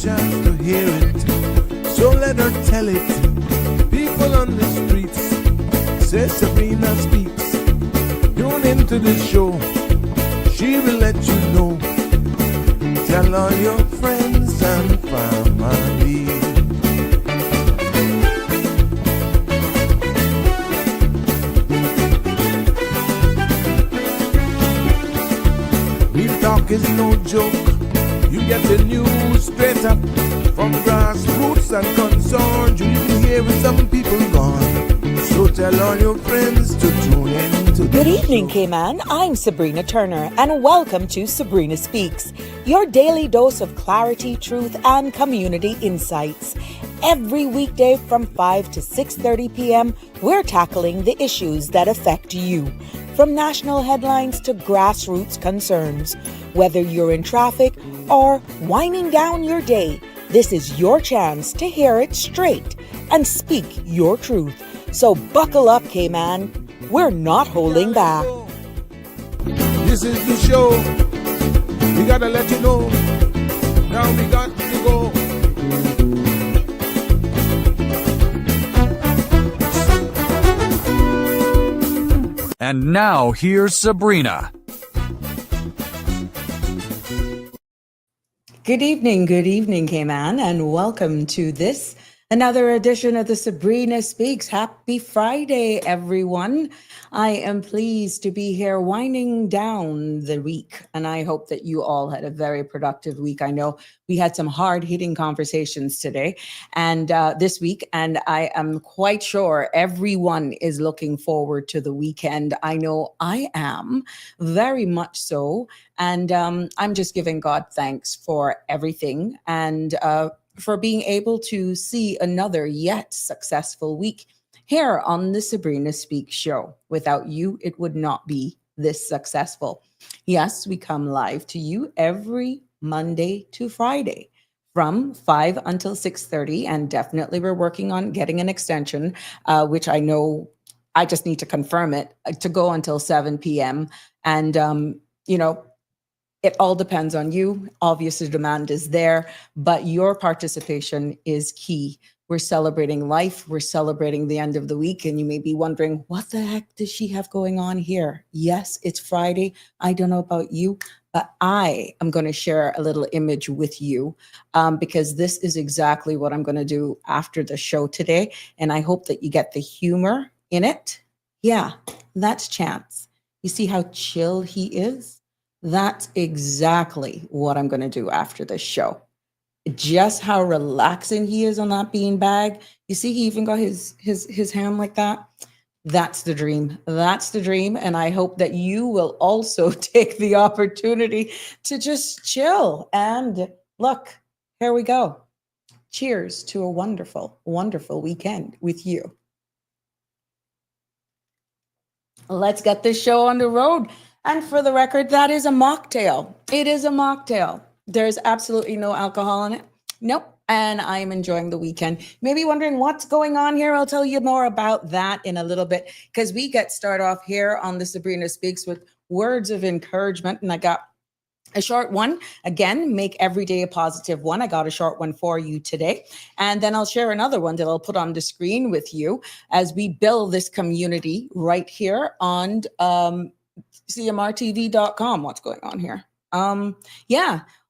chance to hear it, so let her tell it. People on the streets say Sabrina speaks. Tune into the show, she will let you know. Tell all your friends and family. Real talk is no joke. You get the news straight up from grassroots and concerns. You hear with some people gone. So tell all your friends to tune in to Good evening, Cayman. I'm Sabrina Turner, and welcome to Sabrina Speaks, your daily dose of clarity, truth, and community insights. Every weekday from 5 to 6:30 p.m., we're tackling the issues that affect you. From national headlines to grassroots concerns. Whether you're in traffic or winding down your day, this is your chance to hear it straight and speak your truth. So buckle up, Cayman. We're not holding back. This is the show. We gotta let you know. Now we got to go. And now here's Sabrina. Good evening, Cayman, and welcome to this another edition of the Sabrina Speaks. Happy Friday, everyone. I am pleased to be here winding down the week, and I hope that you all had a very productive week. I know we had some hard-hitting conversations today and this week, and I am quite sure everyone is looking forward to the weekend. I know I am, very much so, and I'm just giving God thanks for everything and for being able to see another yet successful week here on the Sabrina Speaks show. Without you, it would not be this successful. Yes, we come live to you every Monday to Friday from 5 until 6:30, and definitely we're working on getting an extension, which I know I just need to confirm it, to go until 7 p.m. And, it all depends on you. Obviously, demand is there, but your participation is key. We're celebrating life. We're celebrating the end of the week. And you may be wondering, what the heck does she have going on here? Yes, it's Friday. I don't know about you, but I am going to share a little image with you because this is exactly what I'm going to do after the show today. And I hope that you get the humor in it. Yeah, that's Chance. You see how chill he is? That's exactly what I'm going to do after this show. Just how relaxing he is on that beanbag. You see, he even got his hand like that. That's the dream. That's the dream. And I hope that you will also take the opportunity to just chill. And look, here we go. Cheers to a wonderful, wonderful weekend with you. Let's get this show on the road. And for the record, that is a mocktail. It is a mocktail. There's absolutely no alcohol in it. Nope. And I'm enjoying the weekend. Maybe wondering what's going on here. I'll tell you more about that in a little bit because we get started off here on the Sabrina Speaks with words of encouragement. And I got a short one. Again, make every day a positive one. I got a short one for you today. And then I'll share another one that I'll put on the screen with you as we build this community right here on CMRTV.com. What's going on here?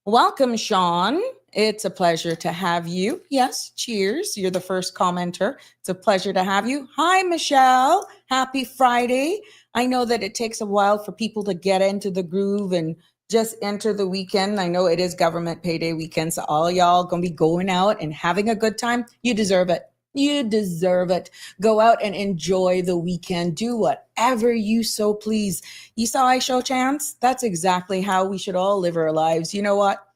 Welcome, Sean. It's a pleasure to have you. Yes, cheers. You're the first commenter. It's a pleasure to have you. Hi, Michelle. Happy Friday. I know that it takes a while for people to get into the groove and just enter the weekend. I know it is government payday weekend, so all y'all gonna be going out and having a good time. You deserve it. You deserve it. Go out and enjoy the weekend. Do whatever you so please. You saw I show Chance? That's exactly how we should all live our lives. You know what?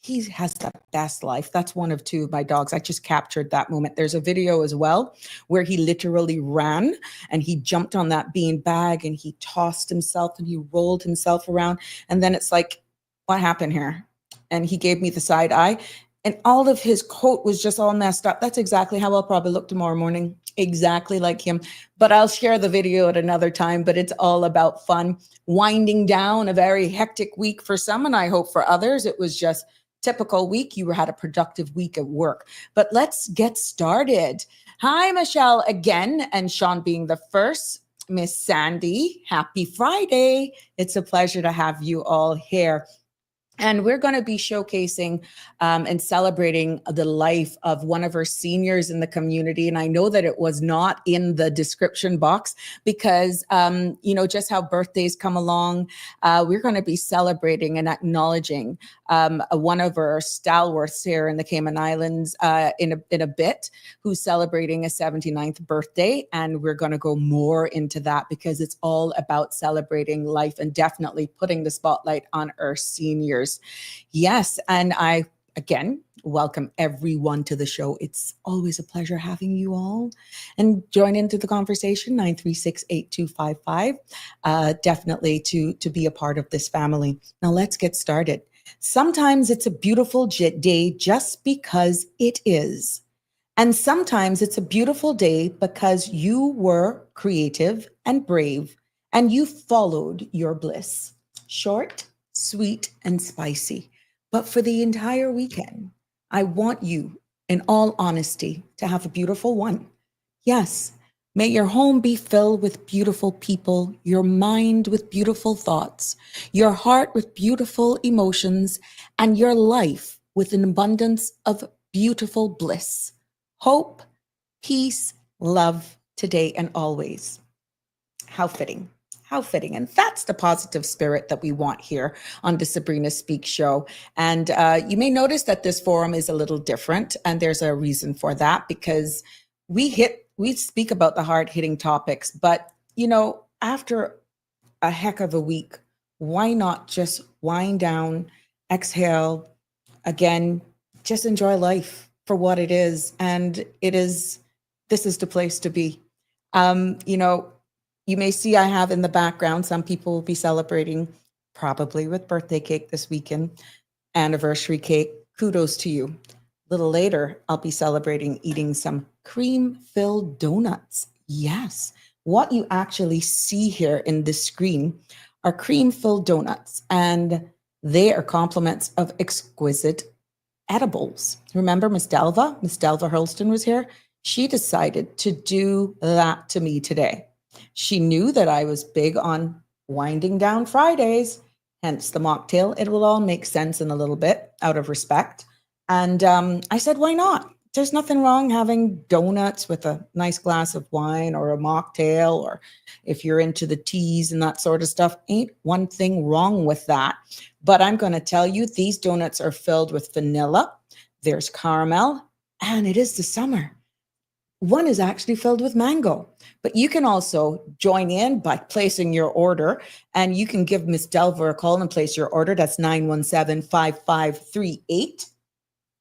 He has the best life. That's one of two of my dogs. I just captured that moment. There's a video as well where he literally ran and he jumped on that bean bag and he tossed himself and he rolled himself around. And then it's like, what happened here? And he gave me the side eye. And all of his coat was just all messed up. That's exactly how I'll probably look tomorrow morning. Exactly like him. But I'll share the video at another time. But it's all about fun. Winding down a very hectic week for some, and I hope for others, it was just typical week. You had a productive week at work. But let's get started. Hi, Michelle again, and Sean being the first. Miss Sandy, happy Friday. It's a pleasure to have you all here. And we're going to be showcasing and celebrating the life of one of our seniors in the community. And I know that it was not in the description box because, just how birthdays come along. We're going to be celebrating and acknowledging one of our stalwarts here in the Cayman Islands in a bit, who's celebrating a 79th birthday. And we're going to go more into that because it's all about celebrating life and definitely putting the spotlight on our seniors. Yes, and I, again, welcome everyone to the show. It's always a pleasure having you all. And join into the conversation, 936-8255, definitely to be a part of this family. Now let's get started. Sometimes it's a beautiful day just because it is. And sometimes it's a beautiful day because you were creative and brave and you followed your bliss. Short, sweet, and spicy. But for the entire weekend, I want you, in all honesty, to have a beautiful one. Yes, may your home be filled with beautiful people, your mind with beautiful thoughts, your heart with beautiful emotions, and your life with an abundance of beautiful bliss, hope, peace, love, today and always. How fitting. How fitting. And that's the positive spirit that we want here on the Sabrina Speaks show. And you may notice that this forum is a little different. And there's a reason for that, because we speak about the hard hitting topics. But, after a heck of a week, why not just wind down, exhale, again, just enjoy life for what it is. And this is the place to be. You may see I have in the background, some people will be celebrating probably with birthday cake this weekend, anniversary cake. Kudos to you. A little later, I'll be celebrating eating some cream-filled donuts. Yes, what you actually see here in this screen are cream-filled donuts, and they are compliments of exquisite edibles. Remember Miss Delva Hurlston was here? She decided to do that to me today. She knew that I was big on winding down Fridays, hence the mocktail. It will all make sense in a little bit out of respect. And I said, why not? There's nothing wrong having donuts with a nice glass of wine or a mocktail, or if you're into the teas and that sort of stuff, ain't one thing wrong with that. But I'm going to tell you, these donuts are filled with vanilla, there's caramel, and it is the summer. One is actually filled with mango, but you can also join in by placing your order, and you can give Miss Delver a call and place your order. That's 917-5538,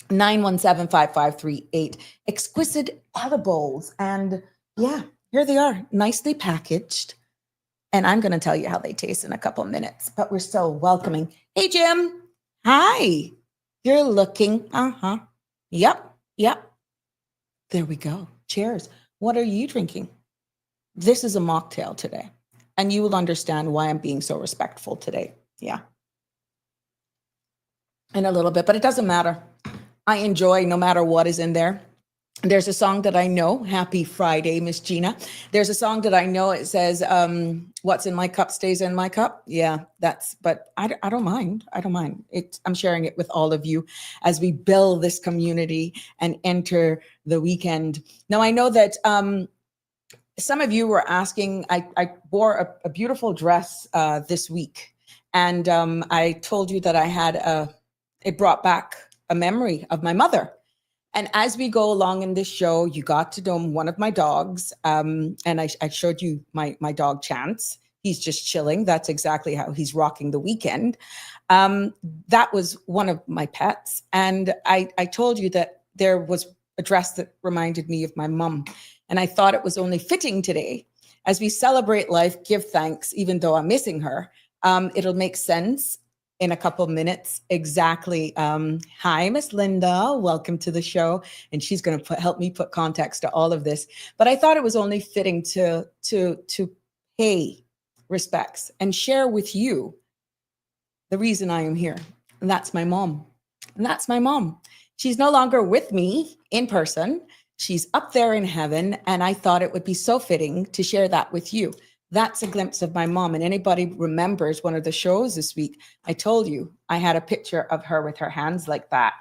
917-5538. Exquisite edibles. And yeah, here they are, nicely packaged. And I'm going to tell you how they taste in a couple minutes, but we're still welcoming. Hey, Jim. Hi. You're looking. Yep. There we go. Cheers. What are you drinking? This is a mocktail today, and you will understand why I'm being so respectful today. Yeah. In a little bit, but it doesn't matter. I enjoy no matter what is in there. There's a song that I know. Happy Friday, Miss Gina. There's a song that I know. It says, what's in my cup stays in my cup. Yeah, but I don't mind. I don't mind. I'm sharing it with all of you as we build this community and enter the weekend. Now, I know that some of you were asking, I wore a beautiful dress this week. And I told you that I had it brought back a memory of my mother. And as we go along in this show, you got to know one of my dogs. And I showed you my dog, Chance. He's just chilling. That's exactly how he's rocking the weekend. That was one of my pets. And I told you that there was a dress that reminded me of my mom. And I thought it was only fitting today, as we celebrate life, give thanks, even though I'm missing her. It'll make sense in a couple of minutes. Exactly. Hi, Miss Linda. Welcome to the show. And she's going to help me put context to all of this. But I thought it was only fitting to pay respects and share with you the reason I am here. And that's my mom. And that's my mom. She's no longer with me in person. She's up there in heaven. And I thought it would be so fitting to share that with you. That's a glimpse of my mom. And anybody remembers one of the shows this week, I told you I had a picture of her with her hands like that.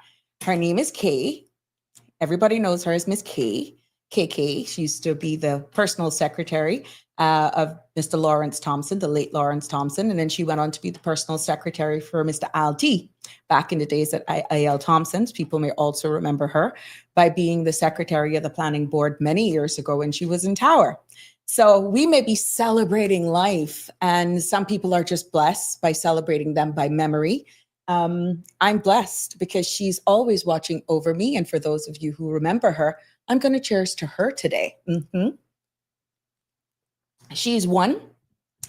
Her name is Kay. Everybody knows her as Miss K. KK. She used to be the personal secretary of Mr. Lawrence Thompson, the late Lawrence Thompson. And then she went on to be the personal secretary for Mr. Al T. Back in the days at A.L. Thompson's. People may also remember her by being the secretary of the planning board many years ago when she was in Tower. So we may be celebrating life, and some people are just blessed by celebrating them by memory. I'm blessed because she's always watching over me. And for those of you who remember her, I'm going to cheers to her today. She's one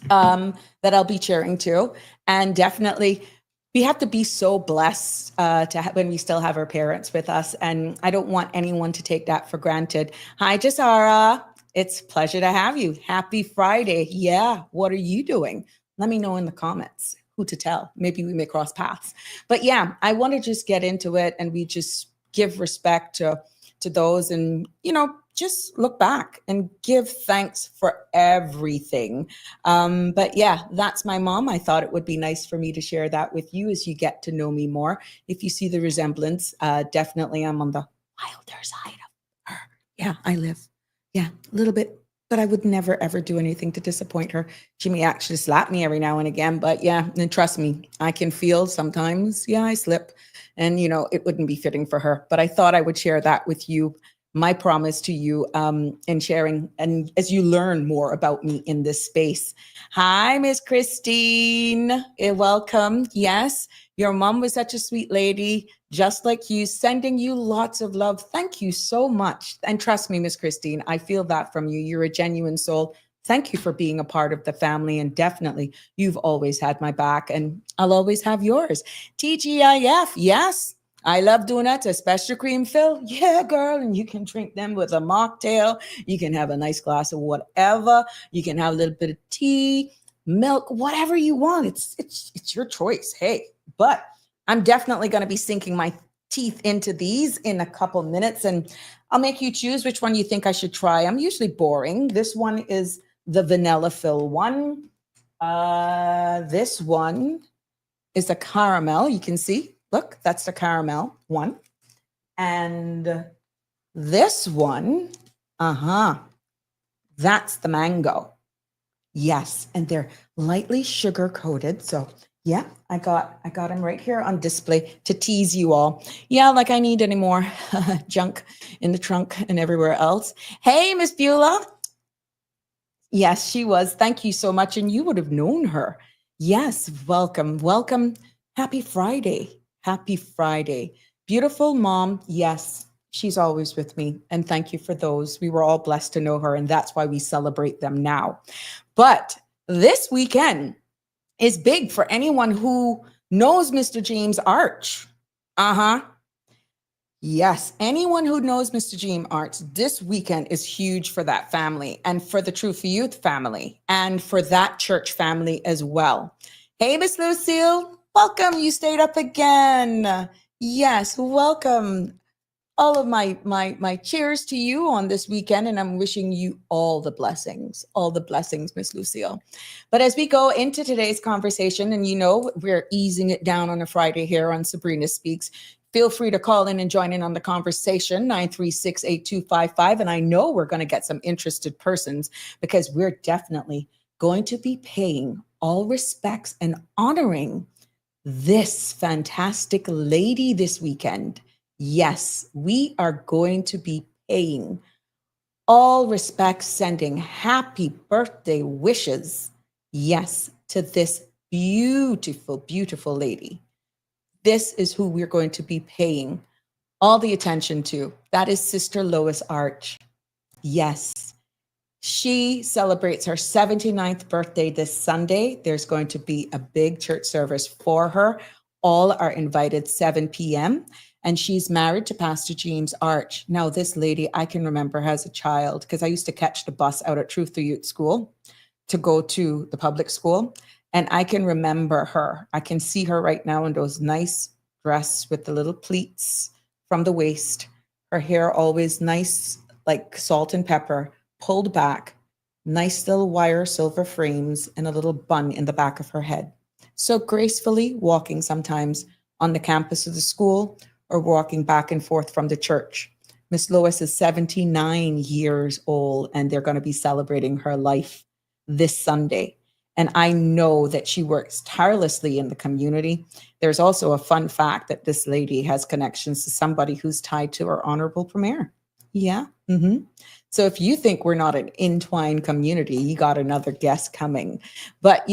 that I'll be cheering to. And definitely, we have to be so blessed when we still have our parents with us. And I don't want anyone to take that for granted. Hi, Jasara. It's a pleasure to have you. Happy Friday. Yeah. What are you doing? Let me know in the comments who to tell. Maybe we may cross paths. But yeah, I want to just get into it, and we just give respect to those, and, just look back and give thanks for everything. But yeah, that's my mom. I thought it would be nice for me to share that with you as you get to know me more. If you see the resemblance, definitely I'm on the wilder side of her. Yeah, I live. Yeah, a little bit, but I would never, ever do anything to disappoint her. She may actually slap me every now and again, but yeah, and trust me, I can feel sometimes, I slip, and, it wouldn't be fitting for her. But I thought I would share that with you, my promise to you, in sharing, and as you learn more about me in this space. Hi, Miss Christine. Welcome. Yes, your mom was such a sweet lady, just like you, sending you lots of love. Thank you so much. And trust me, Miss Christine, I feel that from you. You're a genuine soul. Thank you for being a part of the family. And definitely, you've always had my back, and I'll always have yours. TGIF, yes. I love donuts, especially cream fill. Yeah, girl. And you can drink them with a mocktail. You can have a nice glass of whatever. You can have a little bit of tea, milk, whatever you want. It's your choice. Hey, but I'm definitely going to be sinking my teeth into these in a couple minutes, and I'll make you choose which one you think I should try. I'm usually boring. This one is the vanilla fill one. This one is a caramel. You can see. Look, that's the caramel one. And this one, that's the mango. Yes, and they're lightly sugar coated. So yeah, I got them right here on display to tease you all. Yeah, like I need any more junk in the trunk and everywhere else. Hey, Miss Beulah. Yes, she was. Thank you so much. And you would have known her. Yes, welcome. Happy Friday. Happy Friday. Beautiful mom. Yes, she's always with me. And thank you for those. We were all blessed to know her, and that's why we celebrate them now. But this weekend is big for anyone who knows Mr. James Arch. Yes, anyone who knows Mr. James Arch, this weekend is huge for that family, and for the True for Youth family, and for that church family as well. Hey, Miss Lucille. Welcome. You stayed up again. Yes, welcome. All of my cheers to you on this weekend, and I'm wishing you all the blessings, Miss Lucille. But as we go into today's conversation, and we're easing it down on a Friday here on Sabrina Speaks, feel free to call in and join in on the conversation, 936-8255. And I know we're going to get some interested persons, because we're definitely going to be paying all respects and honoring this fantastic lady this weekend. Yes, we are going to be paying all respects, sending happy birthday wishes, yes, to this beautiful, beautiful lady. This is who we're going to be paying all the attention to. That is Sister Lois Arch. Yes. She celebrates her 79th birthday this Sunday. There's going to be a big church service for her. All are invited 7 p.m. And she's married to Pastor James Arch. Now, this lady, I can remember as a child, because I used to catch the bus out at Truth for Youth School to go to the public school. And I can remember her. I can see her right now in those nice dress with the little pleats from the waist, her hair always nice like salt and pepper, pulled back, nice little wire silver frames, and a little bun in the back of her head. So gracefully walking sometimes on the campus of the school or walking back and forth from the church. Miss Lois is 79 years old, and they're going to be celebrating her life this Sunday. And I know that she works tirelessly in the community. There's also a fun fact that this lady has connections to somebody who's tied to our honorable premier. Yeah. So if you think we're not an entwined community, you got another guest coming. But,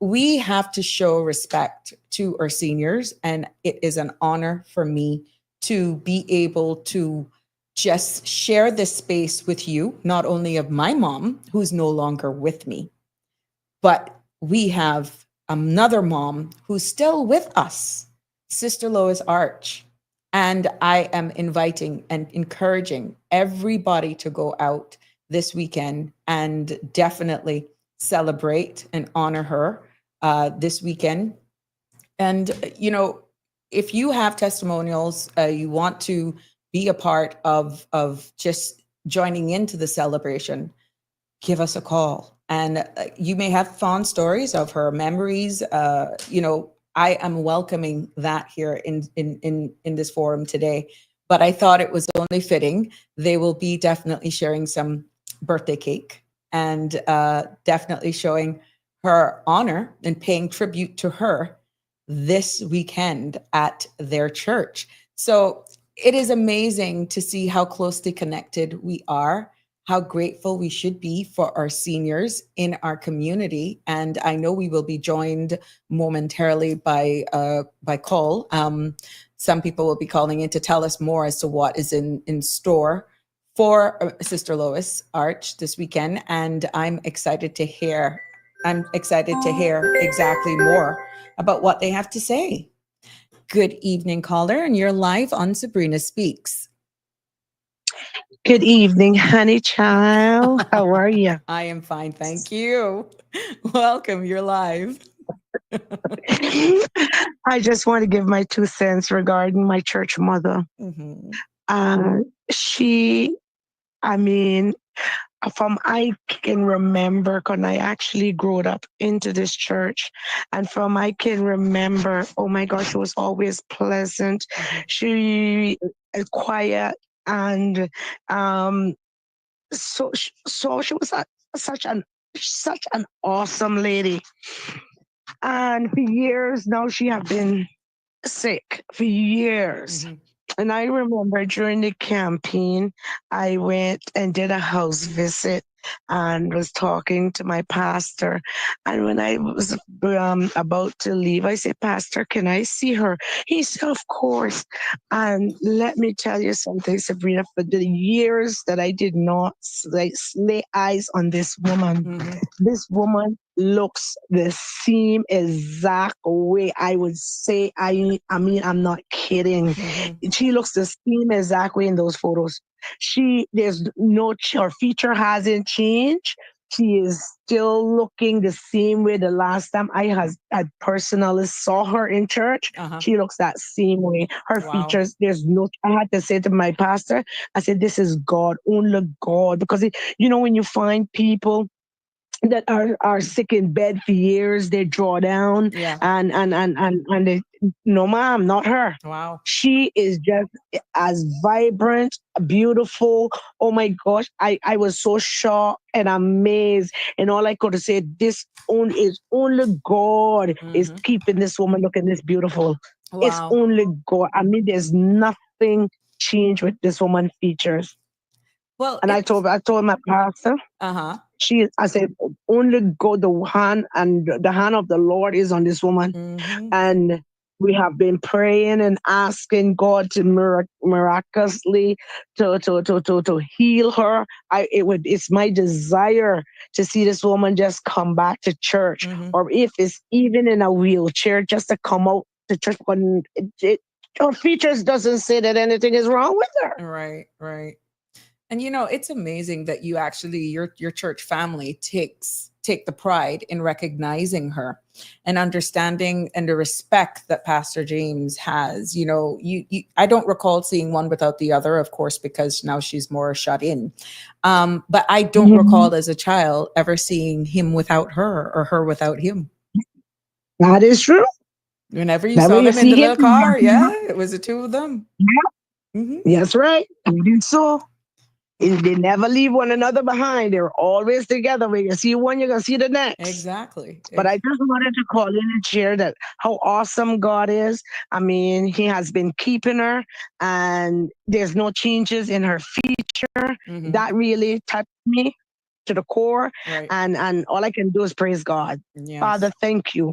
we have to show respect to our seniors. And it is an honor for me to be able to just share this space with you, not only of my mom, who's no longer with me, but we have another mom who's still with us, Sister Lois Arch. And I am inviting and encouraging everybody to go out this weekend and definitely celebrate and honor her this weekend. And, if you have testimonials, you want to be a part of just joining into the celebration, give us a call. And you may have fond stories of her memories. I am welcoming that here in this forum today. But I thought it was only fitting. They will be definitely sharing some birthday cake and definitely showing her honor and paying tribute to her this weekend at their church. So it is amazing to see how closely connected we are, how grateful we should be for our seniors in our community. And I know we will be joined momentarily by call. Some people will be calling in to tell us more as to what is in store for Sister Lois Arch this weekend. And I'm excited to hear exactly more about what they have to say. Good evening, caller, and you're live on Sabrina Speaks. Good evening, honey child. How are you? I am fine, thank you. Welcome, you're live. I just want to give my 2 cents regarding my church mother. She, I mean, from I can remember, because I actually grew up into this church, and from I can remember, oh my gosh, she was always pleasant. She quiet and so she was such an awesome lady. And for years now, she have been sick for years. And I remember during the campaign, I went and did a house visit and was talking to my pastor. And when I was about to leave, I said, Pastor, can I see her? He said, of course. And let me tell you something, Sabrina, for the years that I did not lay eyes on this woman, this woman looks the same exact way. I would say, I mean, I'm not kidding. She looks the same exact way in those photos. Her feature hasn't changed. She is still looking the same way the last time I personally saw her in church. She looks that same way. Her features, I had to say to my pastor, I said, this is God, only God. Because, when you find people that are sick in bed for years, they draw down and they, no ma'am, not her. Wow. She is just as vibrant, beautiful. Oh my gosh, I was so shocked and amazed, and all I could say, only God is keeping this woman looking this beautiful. It's only God. I mean, there's nothing changed with this woman's features. Well, and I told my pastor, I said, only God, the hand of the Lord is on this woman. And we have been praying and asking God to miraculously to heal her. It's my desire to see this woman just come back to church, or if it's even in a wheelchair, just to come out to church. Her features doesn't say that anything is wrong with her. Right. And it's amazing that you actually your church family takes take the pride in recognizing her and understanding and the respect that Pastor James has. You know, I don't recall seeing one without the other, of course, because now she's more shut in. But I don't recall as a child ever seeing him without her or her without him. That is true. Whenever you That saw way you them in see the him. little car, yeah, it was the two of them. That's right. It is so. And they never leave one another behind. They're always together. When you see one, you're gonna see the next. Exactly. But I just wanted to call in and share that how awesome God is. I mean, He has been keeping her, and there's no changes in her feature. That really touched me to the core. Right. And all I can do is praise God. Yes. Father, thank you.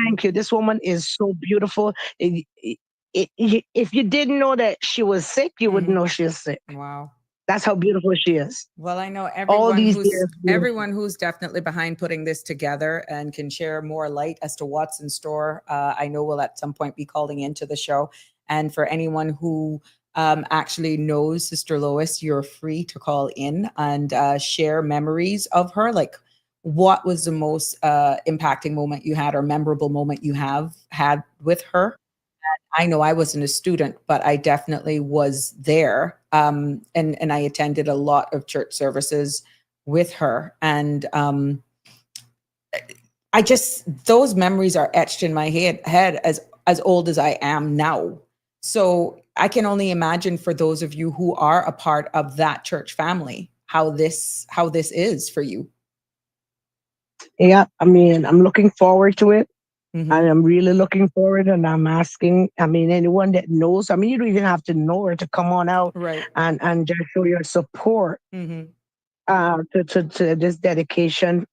Thank you. This woman is so beautiful. If you didn't know that she was sick, you wouldn't know she was sick. Wow. That's how beautiful she is. Well, I know All everyone these who's years, beautiful. everyone who's definitely behind putting this together and can share more light as to what's in store. I know we'll at some point be calling into the show. And for anyone who actually knows Sister Lois, you're free to call in and share memories of her. Like, what was the most impacting moment you had or memorable moment you have had with her? I know I wasn't a student, but I definitely was there. And I attended a lot of church services with her. And I just, those memories are etched in my head as old as I am now. So I can only imagine for those of you who are a part of that church family, how this is for you. Yeah, I mean, I'm looking forward to it. I am really looking forward, and I'm asking, I mean, anyone that knows, I mean, you don't even have to know her to come on out Right. and just show your support to this dedication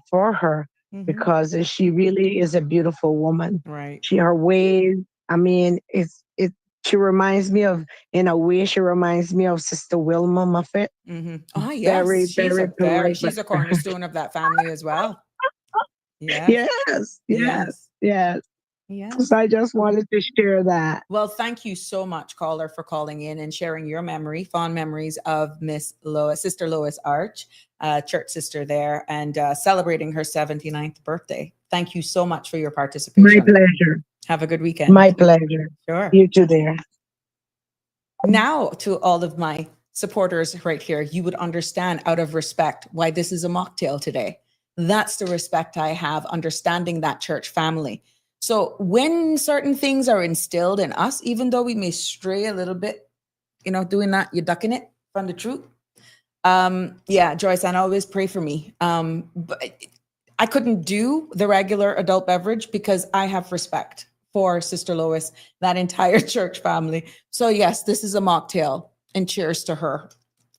for her, because she really is a beautiful woman. Right. Her ways, I mean, she reminds me of, in a way, she reminds me of Sister Wilma Muffet. Oh, yes. Very, very polite. She's a cornerstone of that family as well. Yes. So I just wanted to share that. Well, thank you so much, caller, for calling in and sharing your fond memories of Miss Lois, Sister Lois Arch, church sister there, and celebrating her 79th birthday. Thank you so much for your participation. My pleasure. Have a good weekend. My pleasure. Sure. You too there. Now, to all of my supporters right here, you would understand out of respect why this is a mocktail today. That's the respect I have, understanding that church family. So when certain things are instilled in us, even though we may stray a little bit, you know, doing that, you're ducking it from the truth. Yeah, Joyce, and always pray for me. But I couldn't do the regular adult beverage because I have respect for Sister Lois, that entire church family. So yes, this is a mocktail, and cheers to her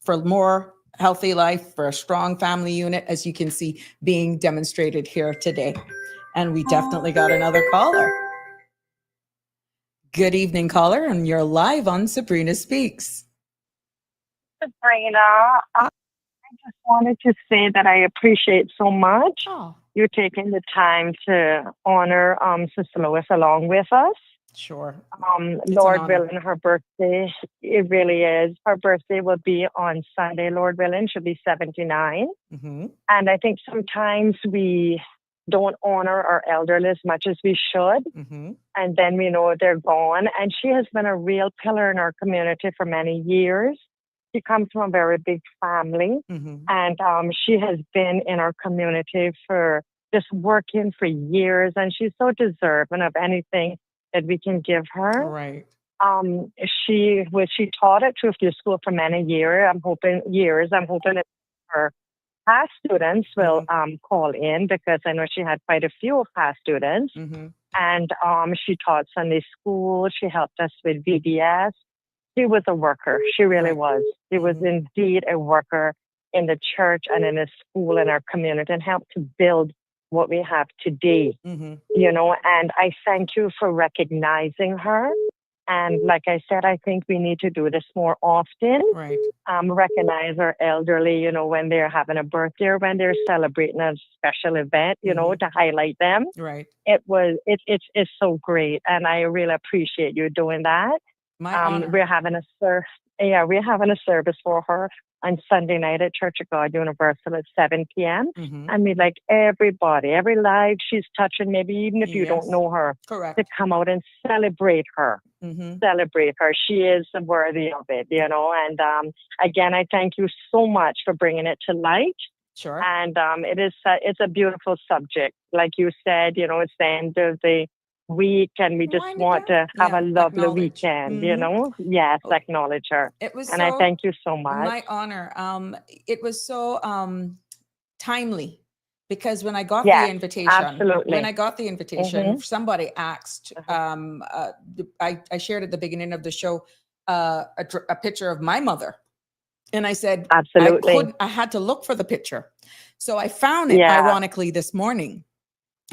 for more healthy life, for a strong family unit, as you can see being demonstrated here today. And we definitely got another caller. Good evening, caller, and you're live on Sabrina Speaks. Sabrina, I just wanted to say that I appreciate so much you taking the time to honor Sister Lois along with us. Sure. Lord willing, her birthday, it really is. Her birthday will be on Sunday, Lord willing. She'll be 79. And I think sometimes we don't honor our elderly as much as we should. And then we know they're gone. And she has been a real pillar in our community for many years. She comes from a very big family. And she has been in our community for just working for years. And she's so deserving of anything that we can give her. Right. She taught at Truth School for many years. I'm hoping that her past students will call in, because I know she had quite a few past students. And she taught Sunday school. She helped us with VBS. She was a worker. She really was. She was indeed a worker in the church and in the school and our community, and helped to build what we have today, you know, and I thank you for recognizing her. And like I said, I think we need to do this more often. Right. Recognize our elderly, you know, when they're having a birthday or when they're celebrating a special event, you know, to highlight them. Right. It's so great. And I really appreciate you doing that. My honor. We're having a Yeah, we're having a service for her on Sunday night at Church of God Universal at 7 p.m. Mhm. And we'd like everybody, every life she's touching, maybe even if you don't Yes. know her, to Correct. come out and celebrate her. Mm-hmm. Celebrate her. She is worthy of it, you know. And again, I thank you so much for bringing it to light. Sure. And it's a beautiful subject. Like you said, you know, it's the end of the week and we just Wind it want down. to have Yeah, a lovely acknowledge. weekend, you Mhm. know? Yes, Oh, acknowledge her. it was And I so thank you so much. my honor. It was so timely because when I got the Yes, invitation, absolutely. Mm-hmm. somebody asked. I shared at the beginning of the show a picture of my mother, and I said Absolutely. I had to look for the picture, so I found it Yeah. ironically this morning.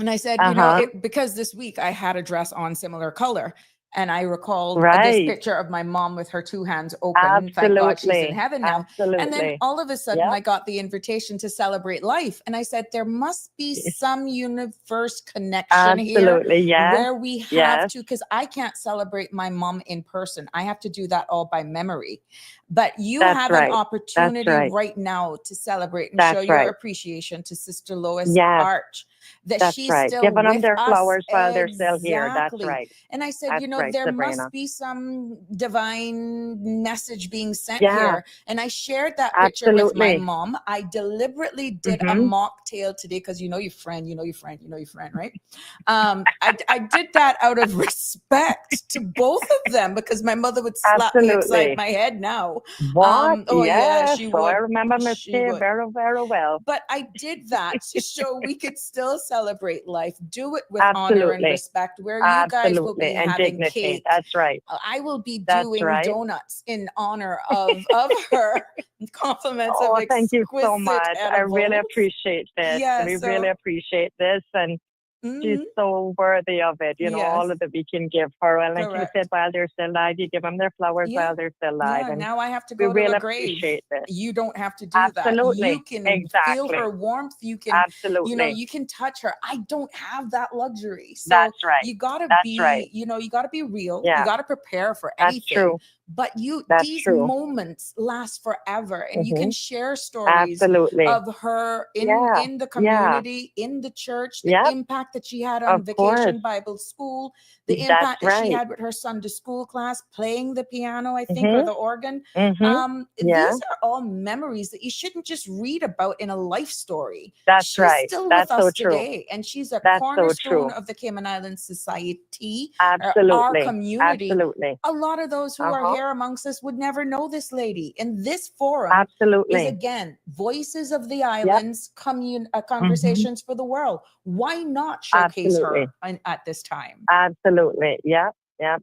And I said, you know, Uh-huh. because this week I had a dress on similar color. And I recalled this Right. picture of my mom with her two hands open. Thank God she's in Absolutely. heaven now. Absolutely. And then all of a sudden Yep. I got the invitation to celebrate life. And I said, there must be some universe connection here Absolutely. Yes. where we have Yes. to, because I can't celebrate my mom in person. I have to do that all by memory. But you That's have right. an opportunity right. right now to celebrate and That's show your right. appreciation to Sister Lois Yes. Arch, that That's she's right. still Giving them with their us. flowers while they're still here. That's Exactly. right. And I said, That's you know, right, there Sabrina. must be some divine message being sent Yeah. here. And I shared that picture with my Absolutely. mom. I deliberately did a Mhm. mocktail today because you know your friend, right? I did that out of respect to both of them because my mother would slap me upside Absolutely. my head now. What? Oh yeah, Yes. she So I would. remember Miss She K would. very, very well. But I did that to show we could still celebrate life, do it with honor and Absolutely. respect, where you guys will be Absolutely. And having dignity. cake. That's right. I will be That's doing right. donuts in honor of her. Compliments of Oh, thank you so exquisite much. I really edibles. appreciate this. Yeah, We so really appreciate this. And she's mhm, so worthy of it, you know, all yes, of that we can give her. And like you correct. said, while they're still alive, you give them their flowers Yeah, while they're still alive. yeah. And Now I have to we go to a really grave. appreciate this. You don't have to do that. Absolutely. You can feel Exactly. her warmth. You can, Absolutely. you can touch her. I don't have that luxury. So That's right. you gotta That's right. be, you gotta be real. Yeah. You gotta prepare for That's anything. true. But That's these true. moments last forever, and you Mhm. can share stories Absolutely. of her Yeah. in the Yeah. community, in the church, the Yep. impact that she had on Of course. Vacation Bible School, the That's impact that she right. had with her Sunday school class, playing the piano, I think, or Mhm. the organ. Mhm. Yeah. These are all memories that you shouldn't just read about in a life story. That's She's right. still That's with so us true. today, and she's a That's so cornerstone true. of the Cayman Islands Society, our Absolutely. community. Absolutely. A lot of those who are Uh-huh. here amongst us would never know this lady. And this forum is Absolutely. again voices of the Yep. islands, Mhm. conversations for the world. Why not showcase Absolutely. her at this time? Absolutely. Yeah. Yeah.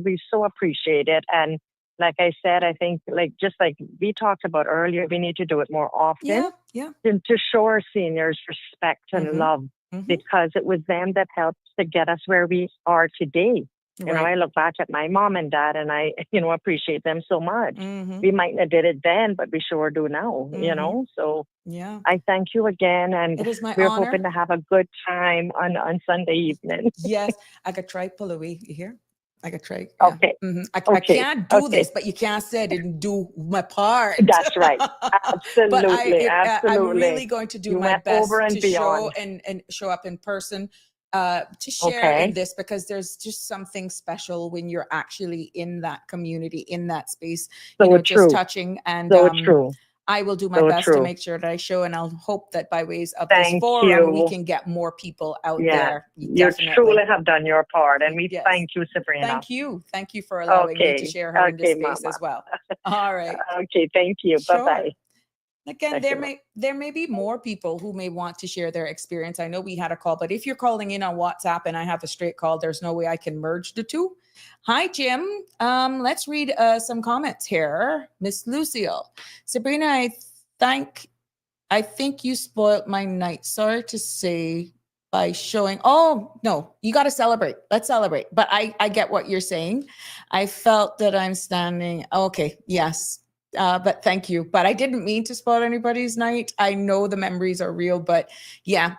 We so appreciate it. And like I said, I think just like we talked about earlier, we need to do it more often Yeah, yeah. to show our seniors respect and Mhm. love Mhm. because it was them that helped to get us where we are today. You know, Right. I look back at my mom and dad and I, appreciate them so much. Mhm. We might not did it then, but we sure do now, Mhm. So Yeah. I thank you again, and It is my we're honor. hoping to have a good time on Sunday evening. Yes, I could try Pulawi. You hear? I could try. Yeah. Okay. Mhm. I Okay. can't do Okay. this, but you can't say I didn't do my part. That's right. But Absolutely. I'm Absolutely. really going to do You my went best over and to show beyond. and show up in person, to share Okay. in this, because there's just something special when you're actually in that community, in that space, So just true. touching. And So true. I will do my So best to true. make sure that I show, and I'll hope that by ways of this Thank forum, we you. can get more people out Yeah. there. You Definitely. truly have done your part, and we Yes. thank you, Sabrina. Thank you. Thank you for allowing me to Okay. share her in this Okay, space Mama. as well. All right. Okay, thank you. Sure. Bye-bye. Again, Okay, there may be more people who may want to share their experience. I know we had a call, but if you're calling in on WhatsApp and I have a straight call, there's no way I can merge the two. Hi, Jim. Let's read some comments here. Miss Lucille. Sabrina, I think you spoiled my night. Sorry to say, by showing. Oh, no, you got to celebrate. Let's celebrate. But I get what you're saying. I felt that I'm standing. Okay. Yes. But thank you. But I didn't mean to spoil anybody's night. I know the memories are real, but yeah,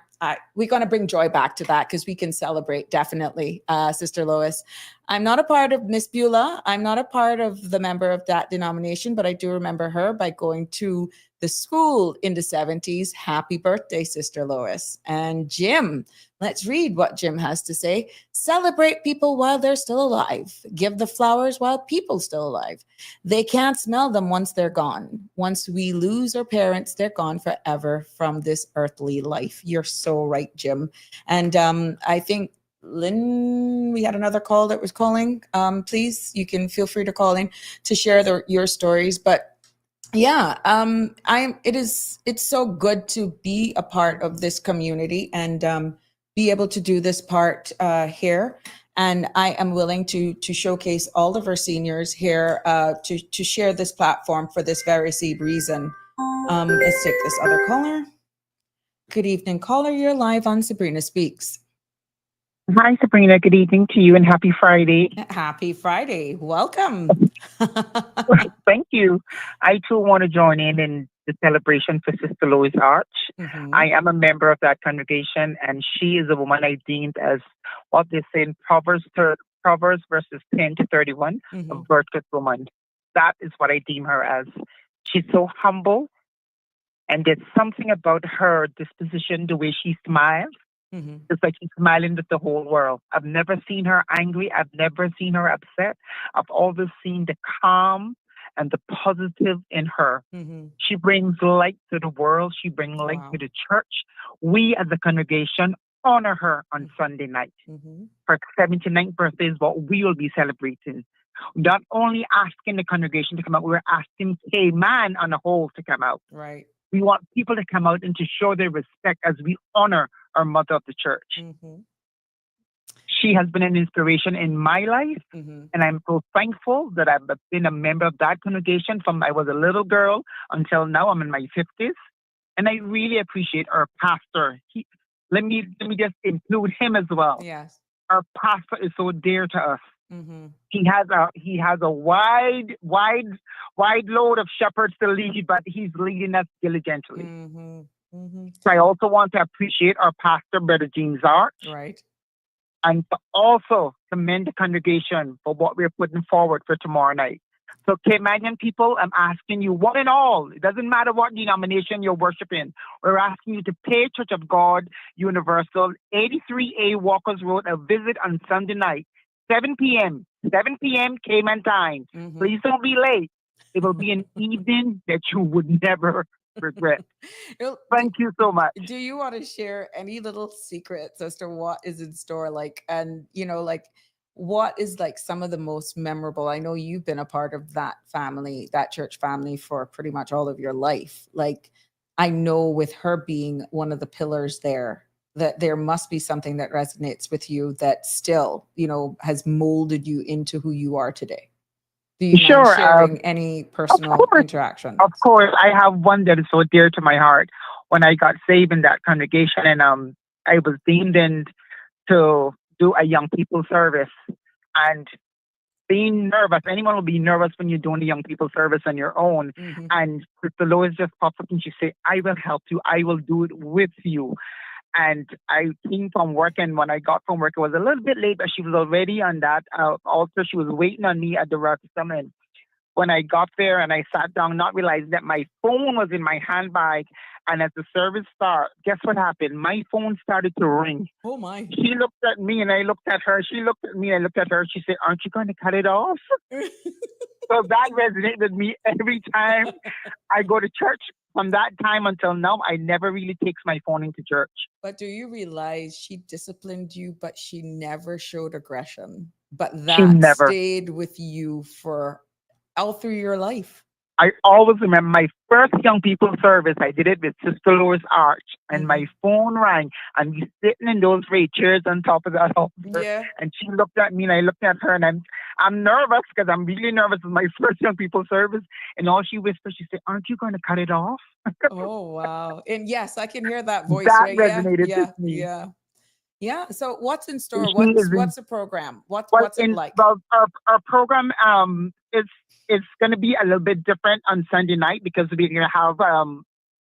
we're going to bring joy back to that because we can celebrate. Definitely, Sister Lois. I'm not a part of Miss Beulah. I'm not a part of the member of that denomination, but I do remember her by going to the school in the 70s. Happy birthday, Sister Lois. And Jim, let's read what Jim has to say. Celebrate people while they're still alive. Give the flowers while people still alive. They can't smell them once they're gone. Once we lose our parents, they're gone forever from this earthly life. You're so right, Jim. And I think Lynn, we had another call that was calling. Please, you can feel free to call in to share your stories. But yeah, it's so good to be a part of this community and be able to do this part here. And I am willing to showcase all of our seniors here to share this platform for this very same reason. Let's take this other caller. Good evening, caller. You're live on Sabrina Speaks. Hi, Sabrina. Good evening to you and happy Friday. Happy Friday. Welcome. Thank you. I too want to join in the celebration for Sister Lois Arch. Mm-hmm. I am a member of that congregation, and she is a woman I deemed as what they say in Proverbs verses 10 to 31, a virtuous woman. That is what I deem her as. She's so humble, and there's something about her disposition, the way she smiles. It's like she's smiling at the whole world. I've never seen her angry. I've never seen her upset. I've always seen the calm and the positive in her. She brings light to the world. She brings light to the church. We as a congregation honor her on Sunday night. Her 79th birthday is what we will be celebrating. Not only asking the congregation to come out, we're asking man on the whole to come out. Right. We want people to come out and to show their respect as we honor our mother of the church. She has been an inspiration in my life, and I'm so thankful that I've been a member of that congregation from I was a little girl until now. I'm in my 50s, and I really appreciate our pastor. Let me just include him as well. Yes. Our pastor is so dear to us. He has a wide load of shepherds to lead, but he's leading us diligently. So I also want to appreciate our pastor, Brother James Arch. Right. And to also commend the congregation for what we're putting forward for tomorrow night. So, Caymanian people, I'm asking you, one and all, it doesn't matter what denomination you're worshiping, we're asking you to pay Church of God Universal, 83A Walkers Road, a visit on Sunday night, 7 p.m. 7 p.m. Cayman time. Please don't be late. It will be an evening that you would never regret. Thank you so much. Do you want to share any little secrets as to what is in store? And what is some of the most memorable? I know you've been a part of that family, that church family, for pretty much all of your life. I know with her being one of the pillars there, that there must be something that resonates with you that still, has molded you into who you are today. Do you mind sharing any personal interaction? Of course. I have one that is so dear to my heart. When I got saved in that congregation, and I was deemed in to do a young people service. And being nervous, anyone will be nervous when you're doing the young people service on your own. And Sister Lois just popped up and she said, I will help you. I will do it with you. And I came from work, and when I got from work, it was a little bit late, but she was already on that altar. She was waiting on me at the restroom. And when I got there and I sat down, not realizing that my phone was in my handbag, and as the service started, guess what happened? My phone started to ring. Oh, my. She looked at me, and I looked at her. She looked at me, and I looked at her. She said, aren't you going to cut it off? So that resonated with me every time I go to church. From that time until now, I never really takes my phone into church. But do you realize she disciplined you, but she never showed aggression? But that stayed with you for all through your life. I always remember my first young people service. I did it with Sister Lois Arch, and my phone rang, and we sitting in those great chairs on top of that altar. Yeah. And she looked at me, and I looked at her, and I'm nervous because I'm really nervous with my first young people service. And all she whispered, she said, "Aren't you going to cut it off?" Oh, wow! And yes, I can hear that voice. That right? resonated with me. Yeah. So what's in store? What's the program? What's it like? Well, our program it's going to be a little bit different on Sunday night because we're going to have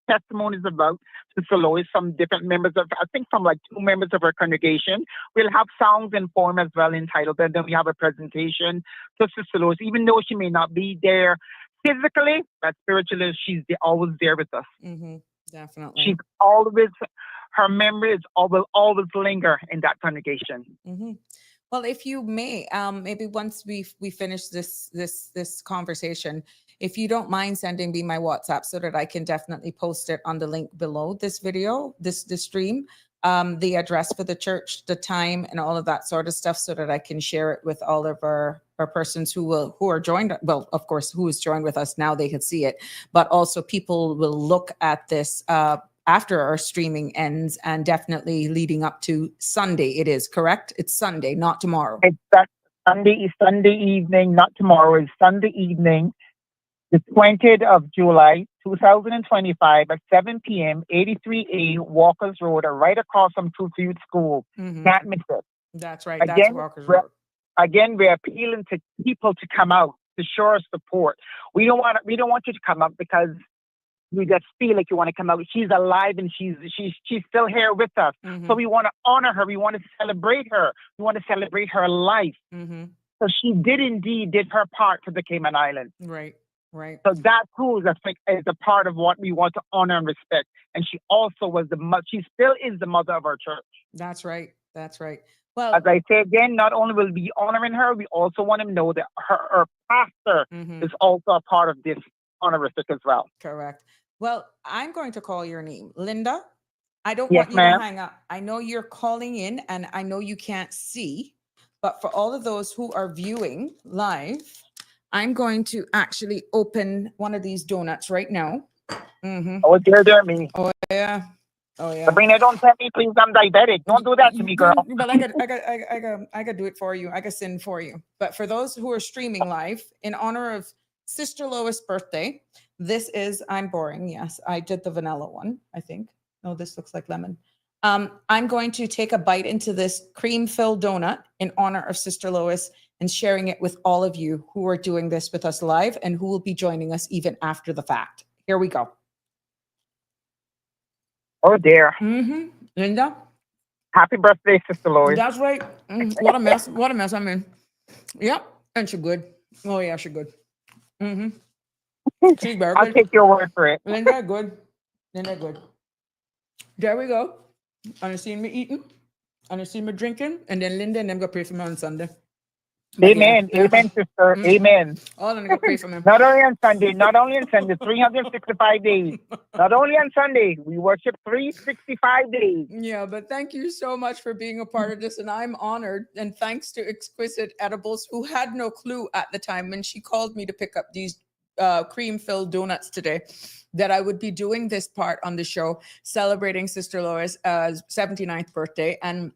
testimonies about Sister Lois, some different members of, I think from like 2 members of our congregation. We'll have songs and poem as well entitled, and then we have a presentation to Sister Lois, even though she may not be there physically, but spiritually, she's always there with us. Definitely. She's always, her memories will always linger in that congregation. Well, if you may, maybe once we finish this conversation, if you don't mind sending me my WhatsApp so that I can definitely post it on the link below this video, this stream, the address for the church, the time, and all of that sort of stuff, so that I can share it with all of our persons who are joined. Well, of course, who is joined with us now, they can see it, but also people will look at this after our streaming ends, and definitely leading up to Sunday. It is correct. It's Sunday, not tomorrow. It's that Sunday evening, not tomorrow. It's Sunday evening, the 20th of July, 2025 at 7 p.m., 83A Walkers Road, right across from Truefield School. Can't miss it. That's right. That's Walkers Road. Again, we're appealing to people to come out to show us support. We don't want you to come out because we just feel like you want to come out. She's alive and she's still here with us. So we want to honor her. We want to celebrate her. We want to celebrate her life. So she did her part for the Cayman Islands. Right. So that too is a part of what we want to honor and respect. And she also was she still is the mother of our church. That's right. Well, as I say again, not only will we be honoring her, we also want to know that her pastor is also a part of this honorific as well. Correct. Well, I'm going to call your name, Linda. I don't Yes, want you ma'am. to hang up. I know you're calling in, and I know you can't see, but for all of those who are viewing live, I'm going to actually open one of these donuts right now. Oh, dear me. Oh yeah. Sabrina, don't tell me, please. I'm diabetic. Don't do that to me, girl. But I could do it for you. I could send for you. But for those who are streaming live, in honor of Sister Lois' birthday, this is, I'm boring. Yes, I did the vanilla one, I think. No, this looks like lemon. I'm going to take a bite into this cream-filled donut in honor of Sister Lois and sharing it with all of you who are doing this with us live and who will be joining us even after the fact. Here we go. Oh, dear. Linda? Happy birthday, Sister Lois. That's right. What a mess. What a mess I'm in. Yep. And she's good. Oh, yeah, she's good. She's very I'll good. take your word for it. Linda, good. There we go. And you see me eating. And you see me drinking. And then Linda and them go pray for me on Sunday. But Amen. yeah. Amen, sister. Amen. All of them go pray for me. Not only on Sunday, 365 days. Not only on Sunday, we worship 365 days. Yeah, but thank you so much for being a part of this. And I'm honored. And thanks to Exquisite Edibles, who had no clue at the time when she called me to pick up these cream-filled donuts today, that I would be doing this part on the show, celebrating Sister Lois' 79th birthday. And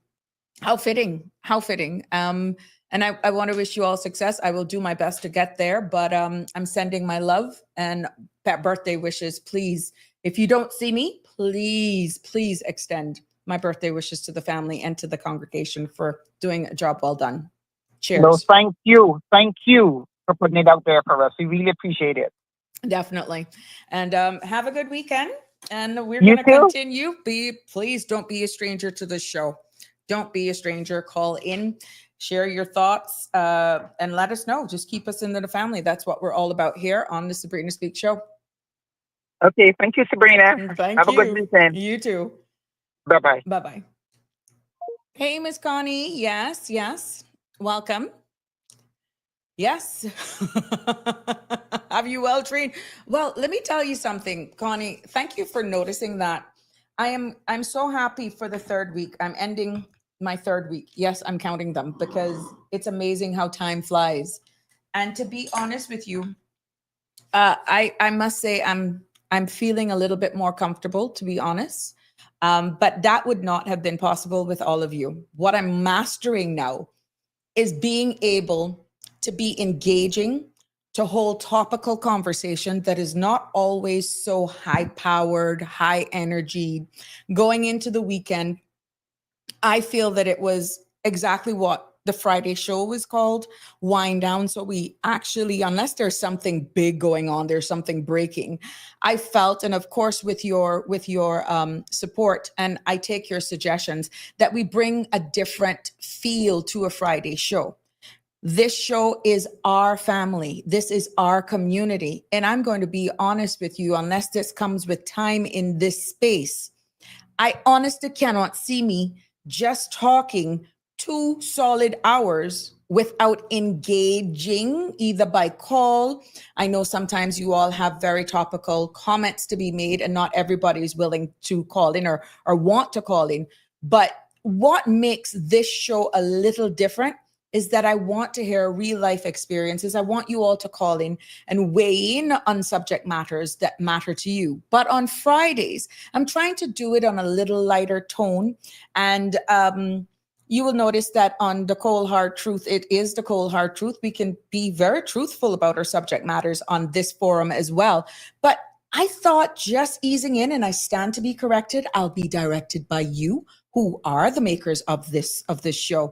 how fitting. And I want to wish you all success. I will do my best to get there, but I'm sending my love and birthday wishes. Please, if you don't see me, please extend my birthday wishes to the family and to the congregation for doing a job well done. Cheers. No, thank you. Thank you for putting it out there for us. We really appreciate it. Definitely. And have a good weekend. And we're going to continue. Please don't be a stranger to this show. Don't be a stranger. Call in. Share your thoughts and let us know. Just keep us in the family. That's what we're all about here on the Sabrina Speak Show. Okay. Thank you, Sabrina. Thank Have you. a good weekend. You too. Bye-bye. Bye-bye. Hey, Miss Connie. Yes. Welcome. Yes. Have you well trained? Well, let me tell you something, Connie. Thank you for noticing that. I'm so happy for the 3rd week. I'm ending my 3rd week. Yes, I'm counting them because it's amazing how time flies. And to be honest with you, I must say I'm feeling a little bit more comfortable, to be honest. But that would not have been possible with all of you. What I'm mastering now is being able to be engaging, to hold topical conversation that is not always so high-powered, high energy. Going into the weekend, I feel that it was exactly what the Friday show is called, Wind Down. So we actually, unless there's something big going on, there's something breaking. I felt, and of course with your support, and I take your suggestions, that we bring a different feel to a Friday show. This show is our family. This is our community. And I'm going to be honest with you, unless this comes with time in this space, I honestly cannot see me just talking 2 solid hours without engaging either by call. I know sometimes you all have very topical comments to be made and not everybody is willing to call in or want to call in. But what makes this show a little different is that I want to hear real life experiences. I want you all to call in and weigh in on subject matters that matter to you. But on Fridays, I'm trying to do it on a little lighter tone. And you will notice that on the Cold Hard Truth, it is the Cold Hard Truth. We can be very truthful about our subject matters on this forum as well. But I thought just easing in, and I stand to be corrected, I'll be directed by you, who are the makers of this show.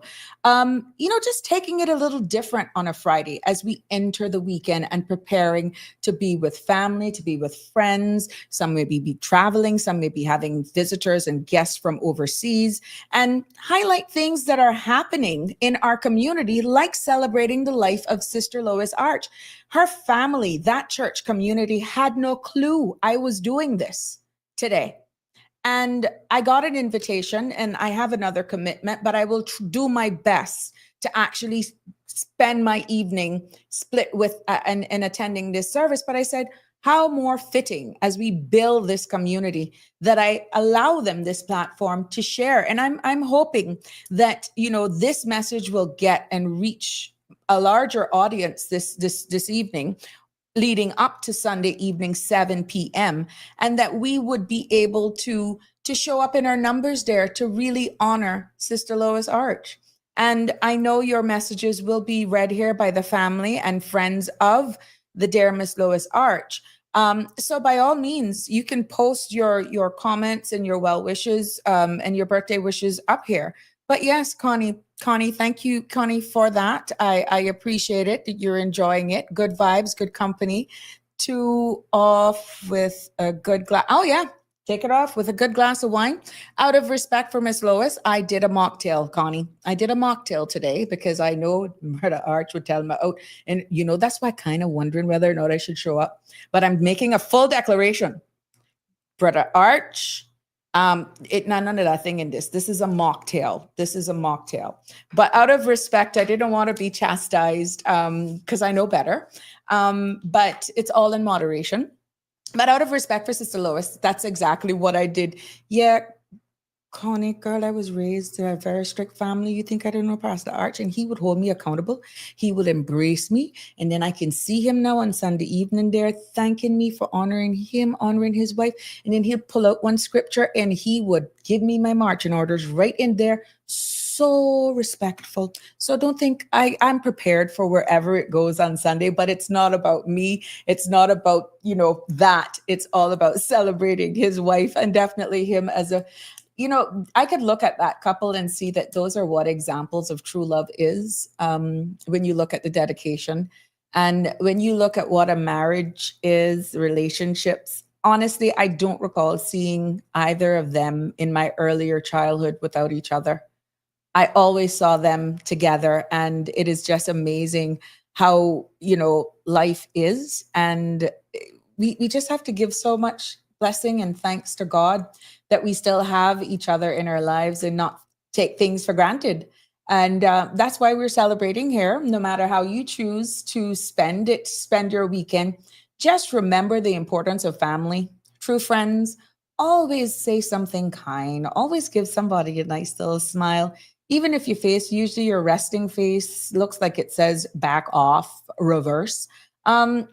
Just taking it a little different on a Friday as we enter the weekend and preparing to be with family, to be with friends. Some may be traveling, some may be having visitors and guests from overseas, and highlight things that are happening in our community, like celebrating the life of Sister Lois Arch. Her family, that church community, had no clue I was doing this today. And I got an invitation and I have another commitment, but I will do my best to actually spend my evening split with and attending this service. But I said, how more fitting as we build this community that I allow them this platform to share. And I'm hoping that, this message will get and reach a larger audience this evening, leading up to Sunday evening, 7 p.m., and that we would be able to show up in our numbers there to really honor Sister Lois Arch. And I know your messages will be read here by the family and friends of the dear Miss Lois Arch. So by all means, you can post your comments and your well wishes and your birthday wishes up here. But yes, Connie, thank you, Connie, for that. I appreciate it that you're enjoying it. Good vibes, good company. 2 off with a good glass. Oh yeah, take it off with a good glass of wine. Out of respect for Miss Lois, I did a mocktail, Connie. I did a mocktail today because I know Murder Arch would tell me out. And that's why I'm kind of wondering whether or not I should show up. But I'm making a full declaration. Brother Arch, none of that thing in this. This is a mocktail. But out of respect, I didn't want to be chastised because I know better. But it's all in moderation. But out of respect for Sister Lois, that's exactly what I did. Yeah, Connie, girl, I was raised in a very strict family. You think I don't know Pastor Arch? And he would hold me accountable. He would embrace me. And then I can see him now on Sunday evening there, thanking me for honoring him, honoring his wife. And then he'll pull out one scripture and he would give me my marching orders right in there. So respectful. So don't think I'm prepared for wherever it goes on Sunday, but it's not about me. It's not about, that. It's all about celebrating his wife and definitely him as a, I could look at that couple and see that those are what examples of true love is when you look at the dedication. And when you look at what a marriage is, relationships, honestly, I don't recall seeing either of them in my earlier childhood without each other. I always saw them together, and it is just amazing how, life is. And we just have to give so much blessing and thanks to God that we still have each other in our lives and not take things for granted. And that's why we're celebrating here. No matter how you choose to spend your weekend, just remember the importance of family, true friends. Always say something kind. Always give somebody a nice little smile. Even if your face, usually your resting face, looks like it says back off, reverse.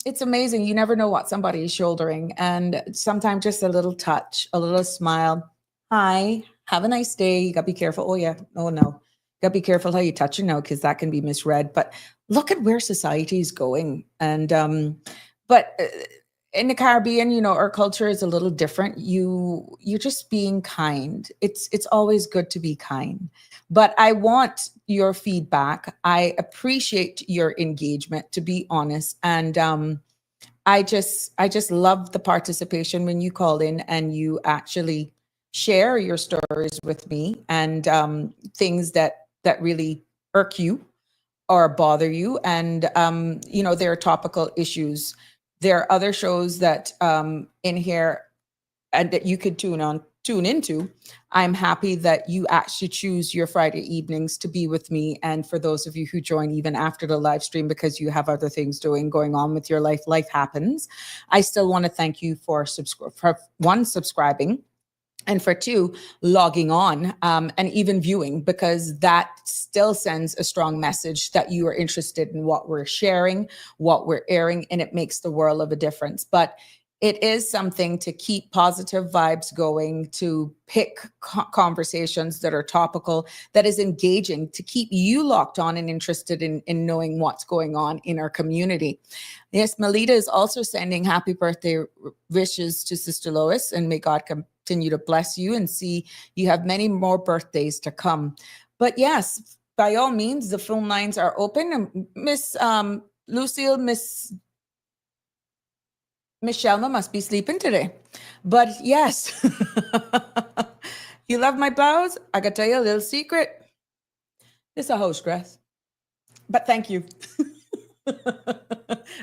It's amazing. You never know what somebody is shouldering. And sometimes just a little touch, a little smile. Hi, have a nice day. You got to be careful. Oh, yeah. Oh, no. You got to be careful how you touch it now because that can be misread. But look at where society is going. And, but in the Caribbean, you know, our culture is a little different. You're just being kind. It's always good to be kind. But I want your feedback. I appreciate your engagement, to be honest. And I just love the participation when you call in and you actually share your stories with me, and things that really irk you or bother you. And you know, there are topical issues. There are other shows that in here and that you could tune into. I'm happy that you actually choose your Friday evenings to be with me. And for those of you who join even after the live stream because you have other things going on with your life happens. I still want to thank you for subscribing, and for two, logging on, and even viewing, because that still sends a strong message that you are interested in what we're sharing, what we're airing, and it makes the world of a difference. But it is something to keep positive vibes going, to pick conversations that are topical, that is engaging, to keep you locked on and interested in knowing what's going on in our community. Yes, Melita is also sending happy birthday wishes to Sister Lois, and may God continue to bless you and see you have many more birthdays to come. But yes, by all means, the phone lines are open. And Miss Lucille, Miss Shelma must be sleeping today. But yes, you love my blouse? I can tell you a little secret. It's a house dress. But thank you.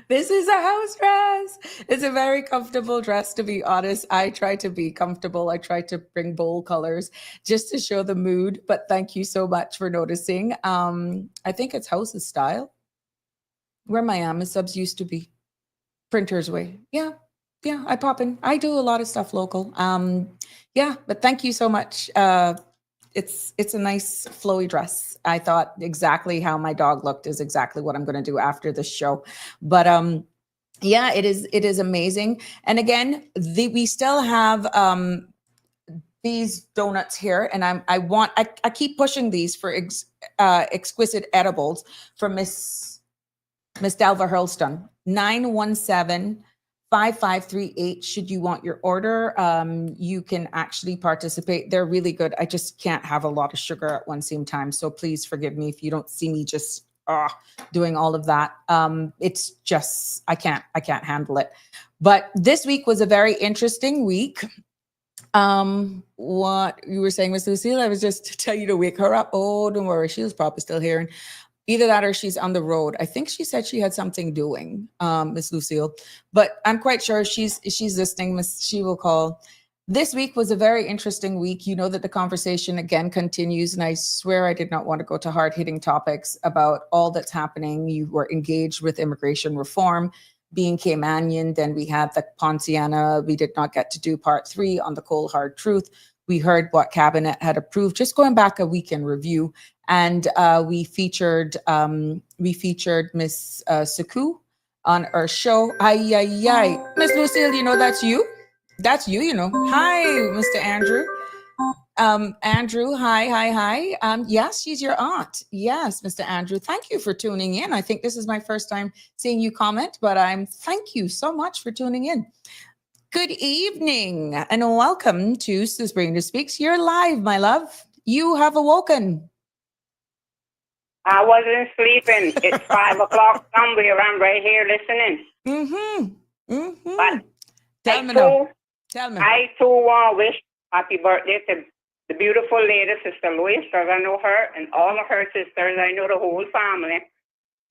This is a house dress. It's a very comfortable dress, to be honest. I try to be comfortable. I try to bring bold colors just to show the mood. But thank you so much for noticing. I think it's House's style, where my Amma subs used to be. Printer's Way. Yeah. Yeah, I pop in. I do a lot of stuff local. Yeah, but thank you so much. It's a nice flowy dress. I thought exactly how my dog looked is exactly what I'm going to do after the show. But yeah, it is amazing. And again, we still have these donuts here, and I keep pushing these for exquisite edibles from Miss Dalva Hurlston. 917-5538. Should you want your order, you can actually participate. They're really good. I just can't have a lot of sugar at one same time. So please forgive me if you don't see me just doing all of that. It's just, I can't handle it. But this week was a very interesting week. What you were saying, Miss Lucille, I was just to tell you to wake her up. Oh, don't worry. She was probably still hearing. Either that or she's on the road. I think she said she had something doing, Miss Lucille, but I'm quite sure she's listening. She will call. This week was a very interesting week. You know that the conversation again continues, and I swear I did not want to go to hard-hitting topics about all that's happening. You were engaged with immigration reform, being Caymanian. Then we had the Ponciana. We did not get to do part 3 on the cold hard truth. We heard what cabinet had approved, just going back a week in review. And we featured Miss Saku on our show. Miss Lucille, you know that's you. That's you. You know. Hi, Mr. Andrew. Andrew, hi. Yes, she's your aunt. Yes, Mr. Andrew. Thank you for tuning in. I think this is my first time seeing you comment, but thank you so much for tuning in. Good evening and welcome to Sabrina Speaks. You're live, my love. You have awoken. I wasn't sleeping. It's 5 o'clock somewhere. I'm right here listening. But Tell me. I too want to wish happy birthday to the beautiful lady, Sister Louise, because I know her and all of her sisters. I know the whole family.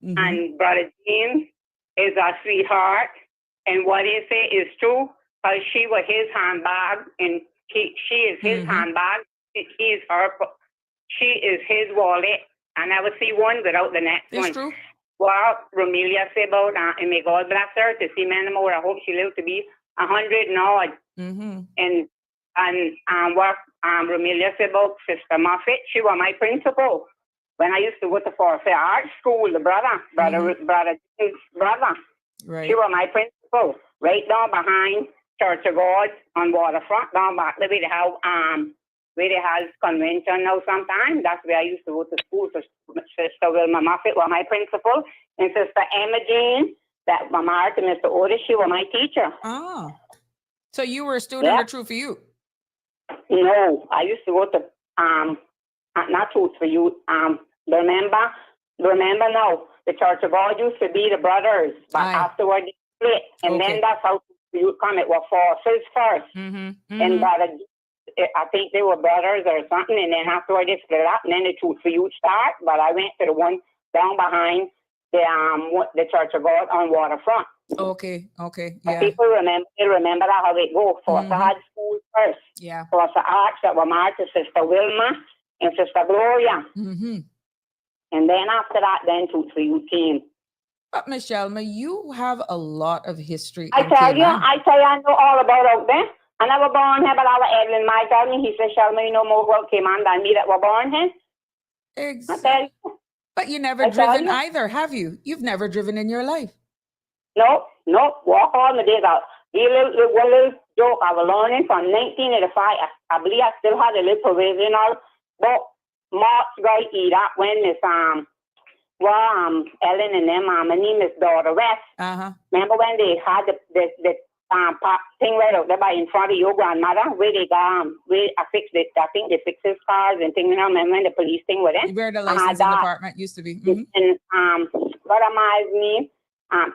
And Brother Jean is a sweetheart. And what he say is true, because she was his handbag, and she is his handbag. She is his wallet. I never see one without the next one. It's true. Well, Romelia said about, and may God bless her to see many more. I hope she lives to be 100 and odd. And what Romelia said about Sister Moffitt, she was my principal when I used to go to Forfeit Art School. The brother. Right. She was my principal, right down behind Church of God on Waterfront, down back the way they have where they have convention now sometimes. That's where I used to go to school. So Sister Wilma Moffitt was my principal. And Sister Emma Jean, that my Martha, Mr. Otis, she was my teacher. Ah. So you were a student Yeah. of True for You? No, I used to go to not Truth for You. Remember now, the Church of God used to be the brothers, but Aye. afterward they split, and Okay. then that's how Truth for You come. It was forces first, and brother, I think they were brothers or something, and then afterward they split up, and then the Truth for You start. But I went to the one down behind the Church of God on Waterfront. Okay. Yeah. People remember that how it goes. First I had school first. Yeah. First I arts that were married to Sister Wilma and Sister Gloria. And then after that, then Truth for You came. But Michelle, you have a lot of history. I tell you, I know all about out there. I never born here, but our Edwin Mike told me, he said, Shelma, you know more what came on than me that were born here. Exactly. I tell you. But you never driven either, have you? You've never driven in your life. No. Walk all the days out. One little joke I was learning from 1985. I believe I still had a little provisional, but Mark's guy eat up when this Ellen and them my name is daughter West. Remember when they had the pop thing right out there by in front of your grandmother where they where I fixed it. I think they fixed his cars and things. Now remember when the police thing with it? Where the licensing department used to be. And what am I name?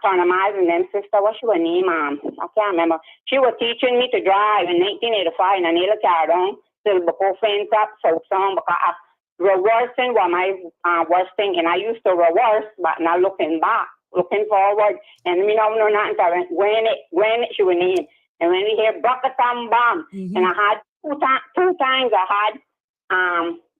Turner Miles and them sister, what's your name? I can't remember. She was teaching me to drive in 1985 and I nearly carried on till before fence up, so some because reversing was my worst thing, and I used to reverse, but now looking back, looking forward, and we don't know nothing until when it she was in. And when we hear bucket and bomb, and I had two times I had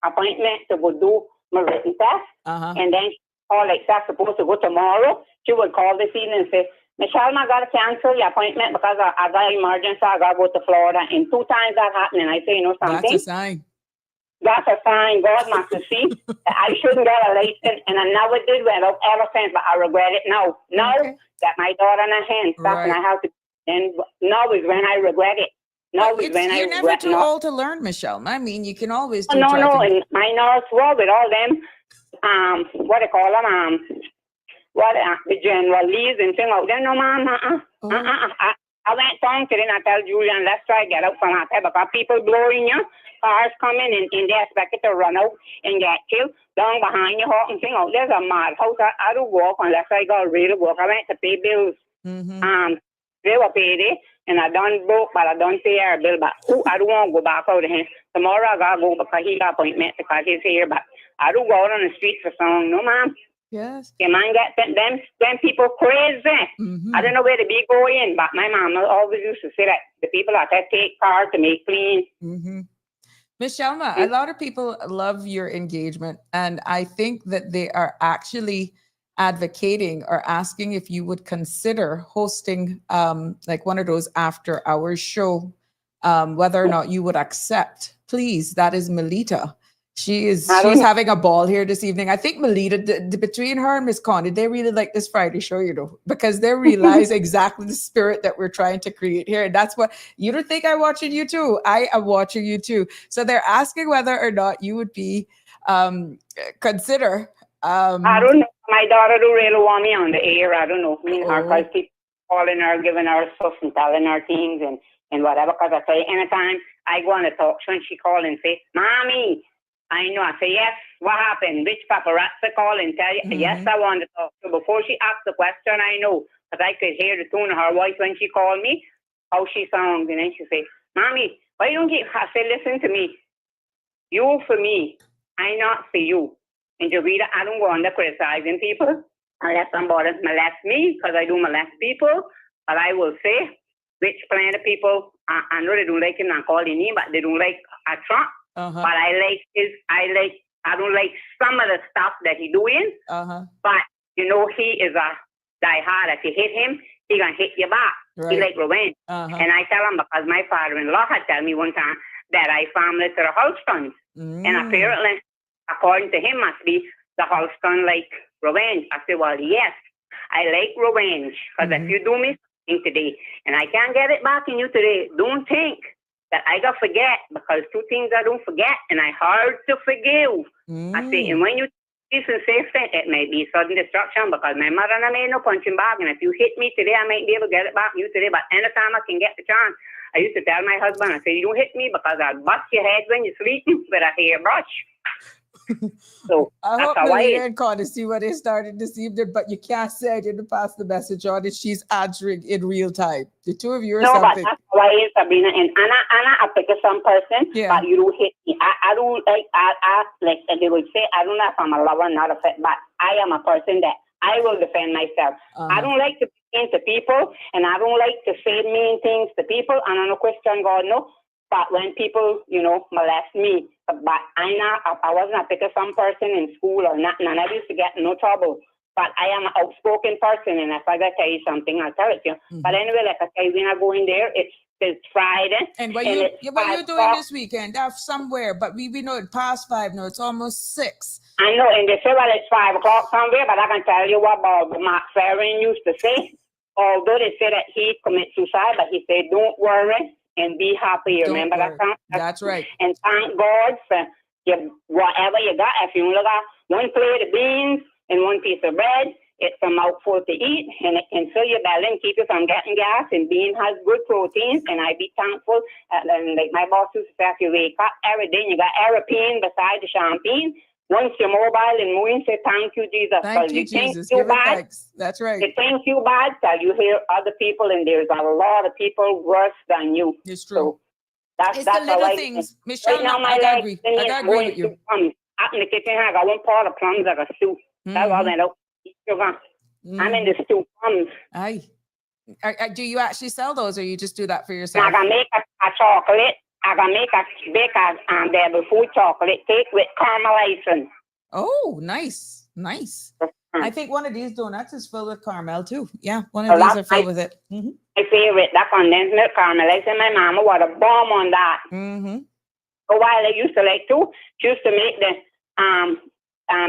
appointment to go do my written test, and then all like that's supposed to go tomorrow. She would call this evening and say, Michelle, I got to cancel your appointment because I got emergency. I got to go to Florida. And 2 times that happened. And I say, you know something? That's a sign. That's a sign. God must have seen. I shouldn't get a license. And I never did well ever since, but I regret it now. Now that my daughter in her hands, and I have to, and now is when I regret it. Now is when I regret it. You're never too old to learn, Michelle. I mean, you can always do No, driving. and my nurse was with all them, what they call them, the general leads and things out there. No, ma'am, I went down to them. I tell Julian, let's try to get out from out there because people blowing you, cars coming and they expect to run out and get killed. Down behind you, and thing out there's a mad house. I don't walk unless I got ready to work. I went to pay bills. They were paid it, and I done broke, but I done pay our bill. But I don't want to go back out of here. Tomorrow I gotta go because he got appointment because he's here. But I don't go out on the street for song. No, ma'am. Yes. Your man get them people crazy. I don't know where to be going, but my mom always used to say that the people that take cars to make clean. Miss Shelma, a lot of people love your engagement, and I think that they are actually advocating or asking if you would consider hosting like one of those after hours show, whether or not you would accept. Please, that is Melita. She's having a ball here this evening. I think Melita, between her and Miss Connie, they really like this Friday show, you know, because they realize exactly the spirit that we're trying to create here. And that's what you don't think I'm watching you too. I am watching you too. So they're asking whether or not you would be consider. I don't know. My daughter don't really want me on the air. I don't know. Me and her, because people calling her, giving her stuff and telling her things and whatever. Because I say anytime I go on the talk show and she call and say, Mommy, I know. I say, yes, what happened? Which paparazzi call and tell you? Yes, I want to talk. So before she asked the question, I know. Because I could hear the tone of her voice when she called me, how she sounds. And then she say, Mommy, why don't you? I say, listen to me. You for me. I not for you. And Jovita, I don't go under criticizing people unless somebody molest me, because I do molest people. But I will say, which plenty of people, I know they don't like him, not calling him, but they don't like Trump. But I don't like some of the stuff that he doing. But, you know, he is a diehard. If you hit him, he gonna hit you back. Right. He like revenge. And I tell him, because my father-in-law had told me one time that I family to the Holstons. And apparently, according to him, must be the Holston like revenge. I said, well, yes, I like revenge. Because if you do me something today, and I can't get it back in you today, don't think that I got forget, because 2 things I don't forget, and I hard to forgive. I say, and when you decent safety, it may be sudden destruction because my mother and I made no punching bag. And if you hit me today, I might be able to get it back you today. But anytime I can get the chance, I used to tell my husband, I say, you don't hit me because I'll bust your head when you're sleeping with a hairbrush. So I that's hope how I Malia is. and Connie see what they started this evening, but you can't say I didn't pass the message on it. She's answering in real time. The two of you or No, but something. that's how I is, Sabrina. And Anna, I pick some person, Yeah. but you don't hit me. I don't like they would say, I don't know if I'm a lover, not a fit, but I am a person that I will defend myself. I don't like to be mean to people, and I don't like to say mean things to people, and I don't question God, no. But when people, molest me, but I wasn't a picker some person in school or nothing, and I used to get in no trouble. But I am an outspoken person, and if I gotta tell you something, I'll tell it to you. But anyway, like I say, when I go in there, it's Friday. And what you doing this weekend? That's somewhere, but we know it past 5 now. It's almost 6. I know, and they say, well, it's 5 o'clock somewhere, but I can tell you what Mark Farron used to say. Although they say that he committed suicide, but he said, don't worry and be happy. Remember that song? That's right. And thank God for whatever you got. If you only got one plate of beans and one piece of bread, it's a mouthful to eat, and it can fill your belly and keep you from getting gas. And bean has good proteins, and I be thankful. And like my boss used to say, if you wake up every day and you got aeroplane beside the champagne, once you're mobile and moving, say thank you, Jesus. Thank you, Jesus. Give it thanks. That's right. You think you bad, till you hear other people, and there's a lot of people worse than you. It's true. So that's the little things. Michelle, right now, I gotta agree. I gotta agree with you. Up in the kitchen, I got one pot of plums like a stew. That's all I know. I'm in the stew plums. Aye. Do you actually sell those, or you just do that for yourself? I can make a chocolate. I can bake a food chocolate cake with caramel icing. Oh, nice. I think one of these donuts is filled with caramel too. Yeah, one of these are filled with it. My favorite, that condensed milk caramel icing. My mama was a bomb on that. A while I used to like too. She used to make the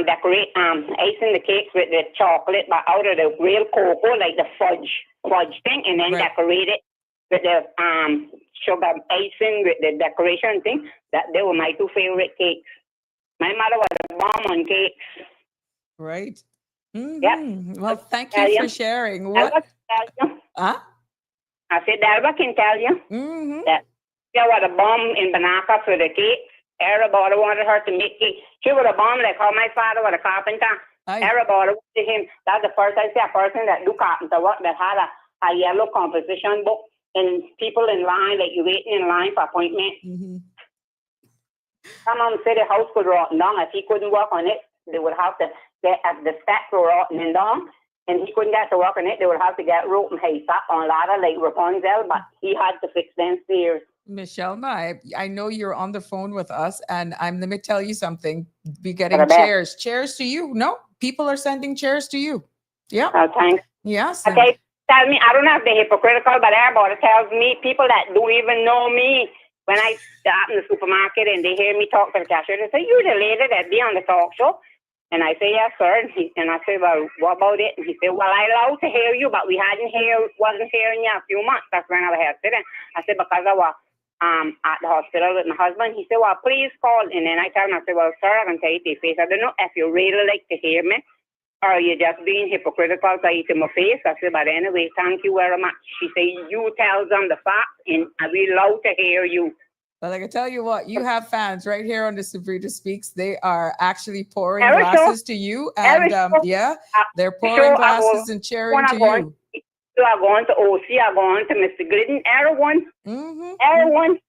decorate icing the cakes with the chocolate, but out of the real cocoa, like the fudge thing, and then decorate it with the sugar icing with the decoration thing. That they were my 2 favorite cakes. My mother was a bomb on cakes. Right. Yep. Well, thank you for sharing. What? I said Delva can tell you that she was a bomb in Banaka for the cakes. Everybody wanted her to make cake. She was a bomb like how my father was a carpenter. Everybody wanted him. That's the first I see a person that do carpenter work that had a yellow composition book, and people in line, like you waiting in line for appointment. Some of them say the house could rotten down. If he couldn't work on it, they would have to get the steps were rotten down, and he couldn't get to work on it. They would have to get rope and hay up on ladder like Rapunzel, but he had to fix them stairs. Michelle, I know you're on the phone with us, and let me tell you something. Be getting chairs to you. No, people are sending chairs to you. Yeah. Thanks. Yes. Okay. Tell me, I don't have to be hypocritical, but everybody tells me, people that don't even know me, when I stop in the supermarket and they hear me talk to the cashier, they say, "You the lady that be on the talk show?" And I say, "Yes, sir." And I say, "Well, what about it?" And he said, "Well, I love to hear you, but we wasn't hearing you a few months." That's when I was sitting. I said, because I was at the hospital with my husband. He said, "Well, please call." And then I tell him, I said, "Well, sir, I can tell you to your face. I don't know if you really like to hear me or you're just being hypocritical to eat in my face." I said, "But anyway, thank you very much." She said, "You tell them the facts, and we love to hear you." Well, I can tell you what, you have fans right here on the Sabrina Speaks. They are actually pouring glasses to you. And they're pouring glasses and cheering to you. So I'm going to OC, I'm going to Mr. Glidden, everyone. Everyone.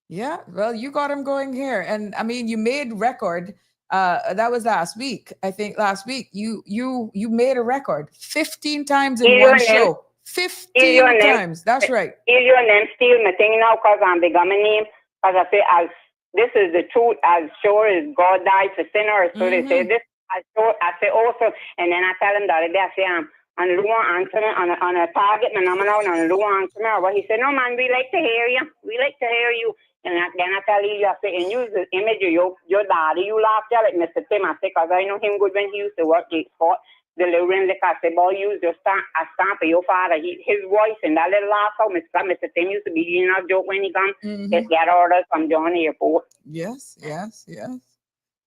Yeah, well, you got him going here. And I mean, you made record. That was last week. I think last week you made a record 15 times in one show. 15 times. That's right. Your name steal my thing now because I'm becoming name. Because I say, this is the truth, as sure as God died for sinners. So they say this, I say also, and then I tell him the other day, I say, and the one answer me on a target, my number now, and the one answer me. But he said, "No, man, we like to hear you. We like to hear you." And then I tell you, I say, and use the image of your daddy. You laugh at like Mr. Tim. I say, because I know him good when he used to work the sport. Delivering like I say, "Boy, use your stamp of your father." His voice and that little laugh out, Mr. Tim used to be a joke when he comes. Just get orders from John Airport. Yes.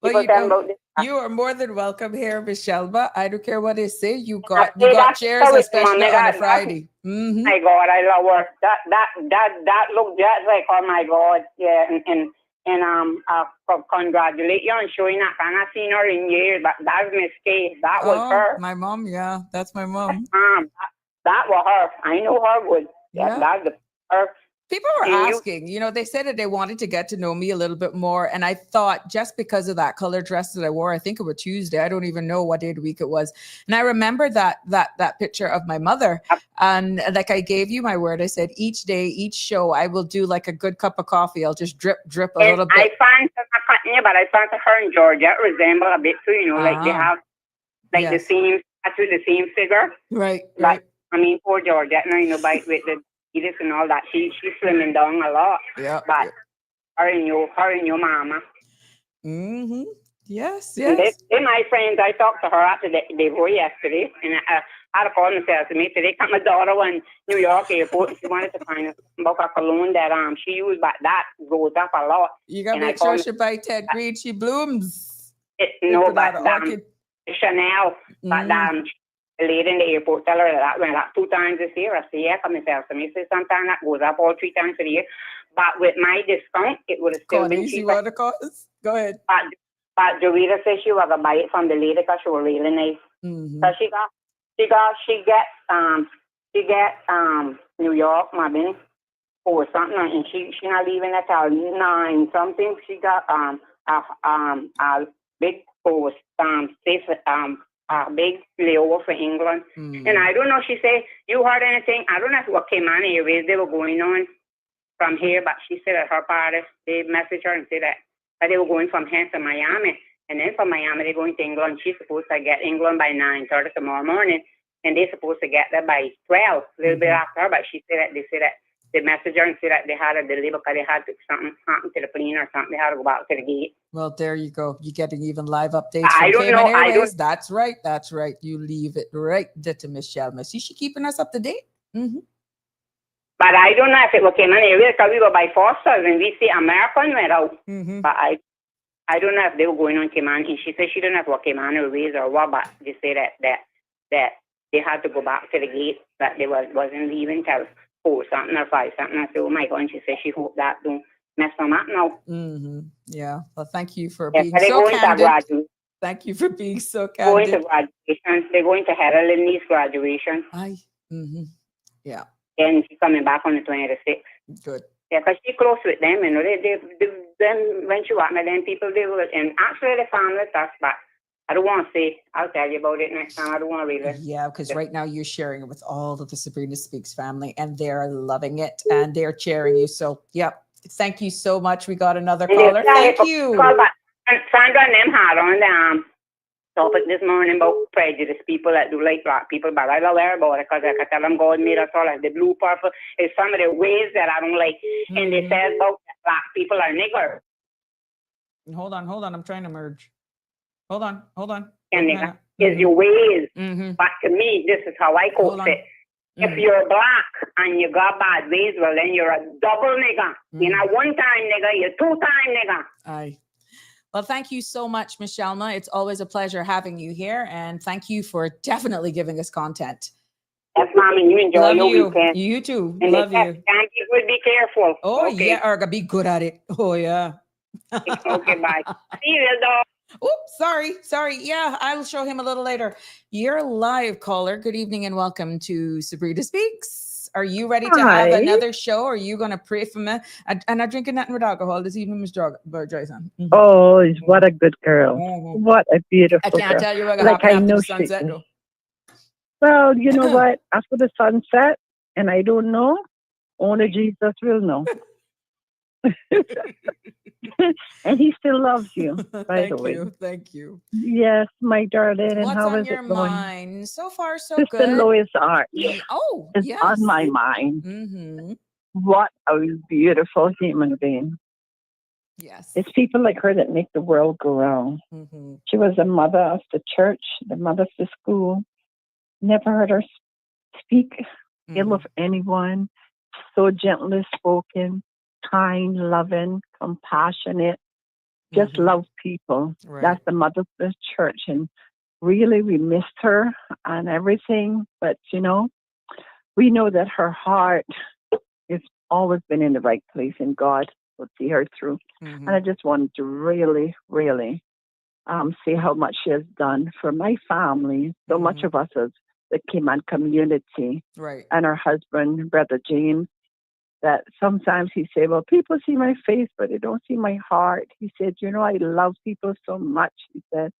Well, People tell about this. you are more than welcome here, Michelle. But I don't care what they say. You got That's chairs, how it's especially Mommy, on a that, Friday. Mm-hmm. my God, I love her. That looked just like, oh my God, yeah, congratulate you on showing that. And I've seen her in years, but that's Miss K. That was her. My mom, yeah, that's my mom. That was her. I know her good. Yeah. That's her. People were asking, they said that they wanted to get to know me a little bit more. And I thought just because of that color dress that I wore, I think it was Tuesday. I don't even know what day of the week it was. And I remember that picture of my mother. And like I gave you my word, I said, each day, each show, I will do like a good cup of coffee. I'll just drip a little bit. I find her and Georgia resemble a bit too, like they have like the same figure. Right. But I mean, poor Georgia, by with the this and all that, she's slimming down a lot. Yeah. But her and your mama. Mm-hmm. Yes. They're my friends. I talked to her after they were yesterday, and I had a call myself to me today. Got my daughter in New York airport, and she wanted to find about a cologne that she used, but that goes up a lot. You gotta make sure she buy Ted Green. She blooms. Chanel, but lady in the airport tell her that went up 2 times this year. I say, yeah, come myself. So me say sometimes that goes up all 3 times a year. But with my discount, it would have still been cheaper. What it costs? Go ahead. But Dorita says she was gonna buy it from the lady because she was really nice. Mm-hmm. So she get New York, maybe, or something, and she not leaving until 9 something. She got a big post a big layover for England. And I don't know, she said, you heard anything? I don't know what came on airways they were going on from here, but she said that her party, they messaged her and said that they were going from here to Miami. And then from Miami, they're going to England. She's supposed to get England by 9:30 tomorrow morning. And they're supposed to get there by 12, a little bit after her. But she said that they messaged her and said that they had a delay because they had something happen to the plane or something. They had to go back to the gate. Well, there you go. You get an even live updates. I don't know. Airways. That's right. You leave it right there to Michelle. See, she keeping us up to date. Mm-hmm. But I don't know if it came on airways because we were by Foster's and we see American went out. Mm-hmm. But I don't know if they were going on Cayman. And she said she don't know what Cayman Airways or what, but they say that they had to go back to the gate, that they wasn't leaving till 4 something or 5 something. I said, oh my God, and she said she hope that don't mess them up now. Mm-hmm. Yeah. Well, thank you for being so candid. Thank you for being so candid. Going to graduation. They're going to Heather Lindy's graduation. Mm-hmm. Yeah. And she's coming back on the 26th. Good. Yeah, because she's close with them, Then when she walked me, then people, they were, and actually the family stuff, but I don't want to say. I'll tell you about it next time. I don't want to read it. Yeah, because right now you're sharing it with all of the Sabrina Speaks family, and they're loving it, and they're cheering you. So, yep. Thank you so much. We got another caller. Thank you. Sandra and them had on the topic this morning about prejudice, people that do like black people, but I don't care about it because I can tell them God made us all like the blue purple is some of the ways that I don't like. Mm-hmm. And they said about black people are niggers. Hold on. I'm trying to merge. Hold on. And nigger is your ways. Mm-hmm. But to me, this is how I quote it. Mm-hmm. If you're black and you got bad ways, well, then you're a double nigger. Mm-hmm. You're not 1-time nigger, you're 2-time nigger. Aye. Well, thank you so much, Michelma. It's always a pleasure having you here. And thank you for definitely giving us content. Yes, Mom, and you enjoy your weekend. You too. And love you. Thank you. Be careful. Oh, okay. Yeah, Arga, be good at it. Oh, yeah. Okay, bye. See you, dog. Oops, sorry. Yeah, I'll show him a little later. You're live, caller. Good evening and welcome to Sabrina Speaks. Are you ready to have another show? Or are you going to pray for me? I'm not drinking nothing with alcohol this evening, Miss Joyson. Mm-hmm. Oh, what a good girl. Mm-hmm. What a beautiful girl. I can't tell you what happened after the sunset, though. Well, you know what? After the sunset, and I don't know, only Jesus will know. And he still loves you, by the way. Thank you. Yes, my darling. And what's how on is your it going? mind? So far, so Sister good. Sister Lois Arch. Oh, is yes. on my mind. Mm-hmm. What a beautiful human being. Yes. It's people like her that make the world go round. Mm-hmm. She was a mother of the church, the mother of the school. Never heard her speak ill of anyone. So gently spoken, kind, loving, compassionate. just love people. Right. That's the mother of the church. And really, we missed her and everything. But, we know that her heart has always been in the right place, and God will see her through. And I just wanted to really, really see how much she has done for my family. So much of us as the Cayman community. Right. And her husband, Brother James, that sometimes he said, well, people see my face, but they don't see my heart. He said, I love people so much. He said,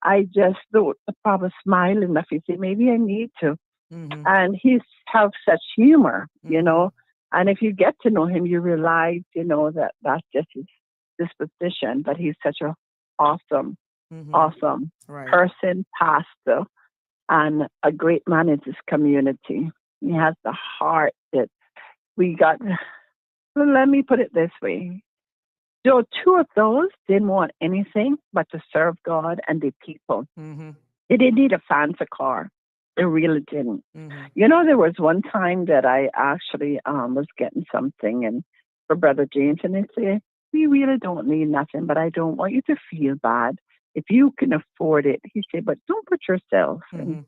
I just don't probably smile enough. He said, maybe I need to. And he has such humor, and if you get to know him, you realize, that that's just his disposition. But he's such an awesome Right. person, pastor, and a great man in his community. He has the heart that we got. Well, let me put it this way. So two of those didn't want anything but to serve God and the people. They didn't need a fancy car. They really didn't. There was one time that I actually was getting something and for Brother James, and they said, we really don't need nothing, but I don't want you to feel bad. If you can afford it, he said, but don't put yourself in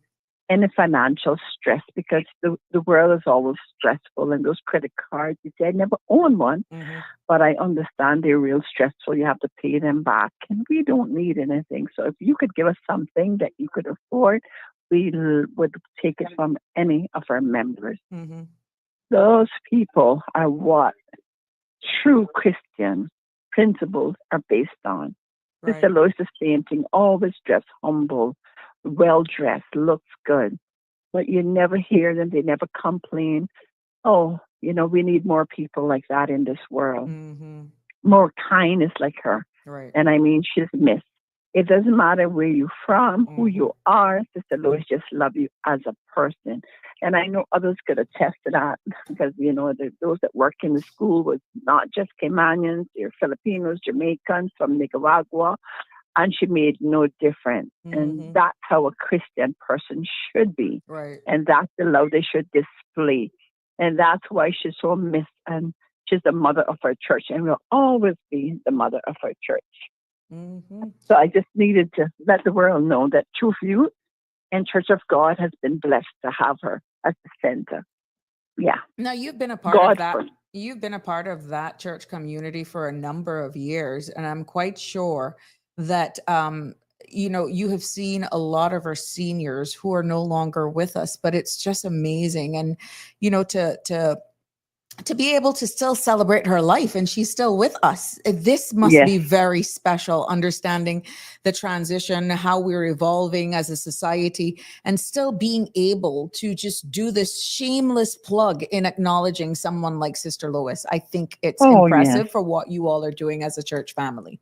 a financial stress, because the world is always stressful, and those credit cards, you say, I never own one, but I understand they're real stressful. You have to pay them back, and we don't need anything. So if you could give us something that you could afford, we would take it from any of our members. Those people are what true Christian principles are based on. Right. Sister Lois is same thing, always dressed humble, well dressed, looks good. But you never hear them, they never complain. Oh, we need more people like that in this world. More kindness like her. Right. And I mean, she's missed. It doesn't matter where you're from, who you are. Sister Lois just love you as a person. And I know others could attest to that, because, those that work in the school was not just Caymanians, they're Filipinos, Jamaicans, from Nicaragua, and she made no difference. And that's how a Christian person should be. Right. And that's the love they should display. And that's why she's so missed. And she's the mother of our church, and will always be the mother of our church. So I just needed to let the world know that Truth Youth and Church of God has been blessed to have her as the center. Yeah. Now, you've been a part of that. You've been a part of that church community for a number of years, and I'm quite sure that you have seen a lot of our seniors who are no longer with us. But it's just amazing, and to be able to still celebrate her life, and she's still with us. This must be very special, understanding the transition, how we're evolving as a society, and still being able to just do this shameless plug in acknowledging someone like Sister Lois. I think it's impressive for what you all are doing as a church family.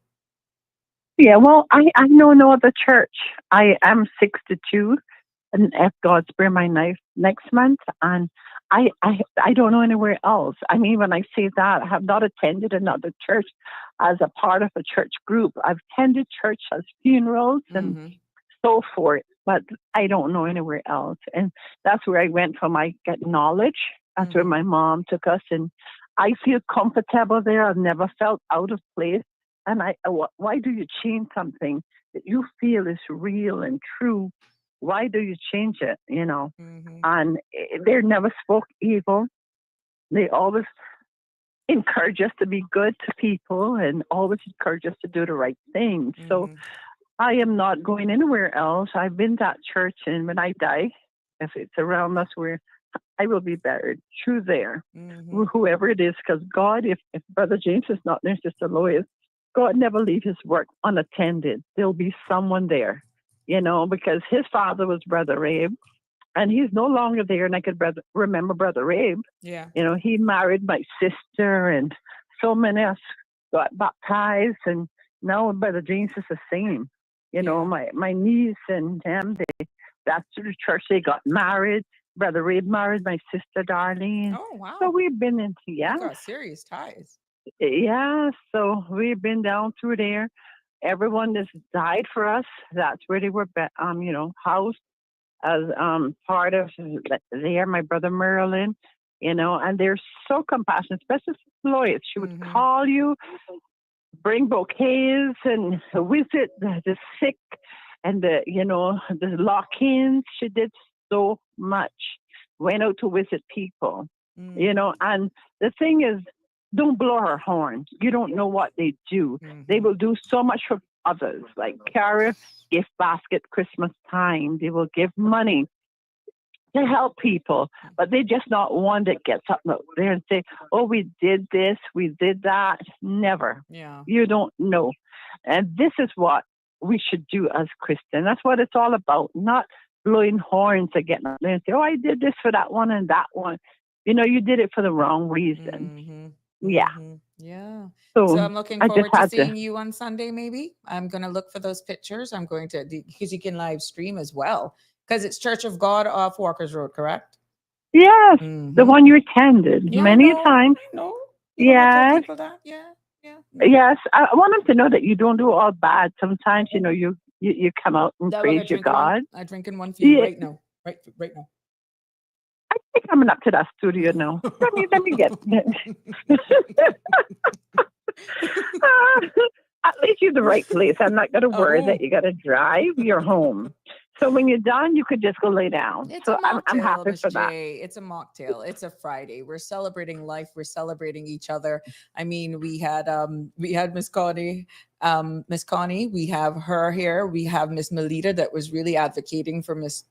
Yeah, well, I know no other church. I am 62, and if God spare my life next month, and I don't know anywhere else. I mean, when I say that, I have not attended another church as a part of a church group. I've attended church as funerals and so forth, but I don't know anywhere else. And that's where I went for my knowledge. That's where my mom took us, and I feel comfortable there. I've never felt out of place. And why do you change something that you feel is real and true? Why do you change it? And they never spoke evil. They always encourage us to be good to people and always encourage us to do the right thing. So I am not going anywhere else. I've been to that church, and when I die, if it's around us, where I will be buried through there, whoever it is, because God, if Brother James is not there, Sister Lois, God never leave his work unattended. There'll be someone there. Because his father was Brother Abe, and he's no longer there. And I could remember Brother Abe. Yeah. He married my sister, and so many of us got baptized, and now Brother James is the same. My niece and them, that's the church they got married. Brother Abe married my sister Darlene. Oh, wow. So we've been into, You got serious ties. Yeah, so we've been down through there. Everyone that's died for us, that's where they were, housed as part of there. My brother Merlin, and they're so compassionate, especially Lois. She would call you bring bouquets and visit the sick and the lock-ins. She did so much. Went out to visit people, and the thing is, don't blow her horn. You don't know what they do. They will do so much for others, like carry a gift basket Christmas time. They will give money to help people, but they just not one that gets up there and say, oh, we did this, we did that. Never. Yeah. You don't know. And this is what we should do as Christians. That's what it's all about, not blowing horns again and say, oh, I did this for that one and that one. You did it for the wrong reason. Yeah. Yeah. So I'm looking I forward just to had seeing you on Sunday, maybe. I'm going to look for those pictures. I'm going to, because you can live stream as well, because it's Church of God off Walker's Road, correct? Yes, the one you attended many times. No. Yes. People that. Yeah. Yeah. Yes. I want them to know that you don't do all bad. Sometimes, you come out and praise your God. I'm drinking one for you right now. Right now. I think I'm coming up to that studio now. Let me get at least you're the right place. I'm not going to worry that you got to drive. You're home. So when you're done, you could just go lay down. It's so a mocktail, I'm happy for that. It's a mocktail. It's a Friday. We're celebrating life. We're celebrating each other. I mean, we had Miss Connie. Miss Connie, we have her here. We have Miss Melita that was really advocating for Miss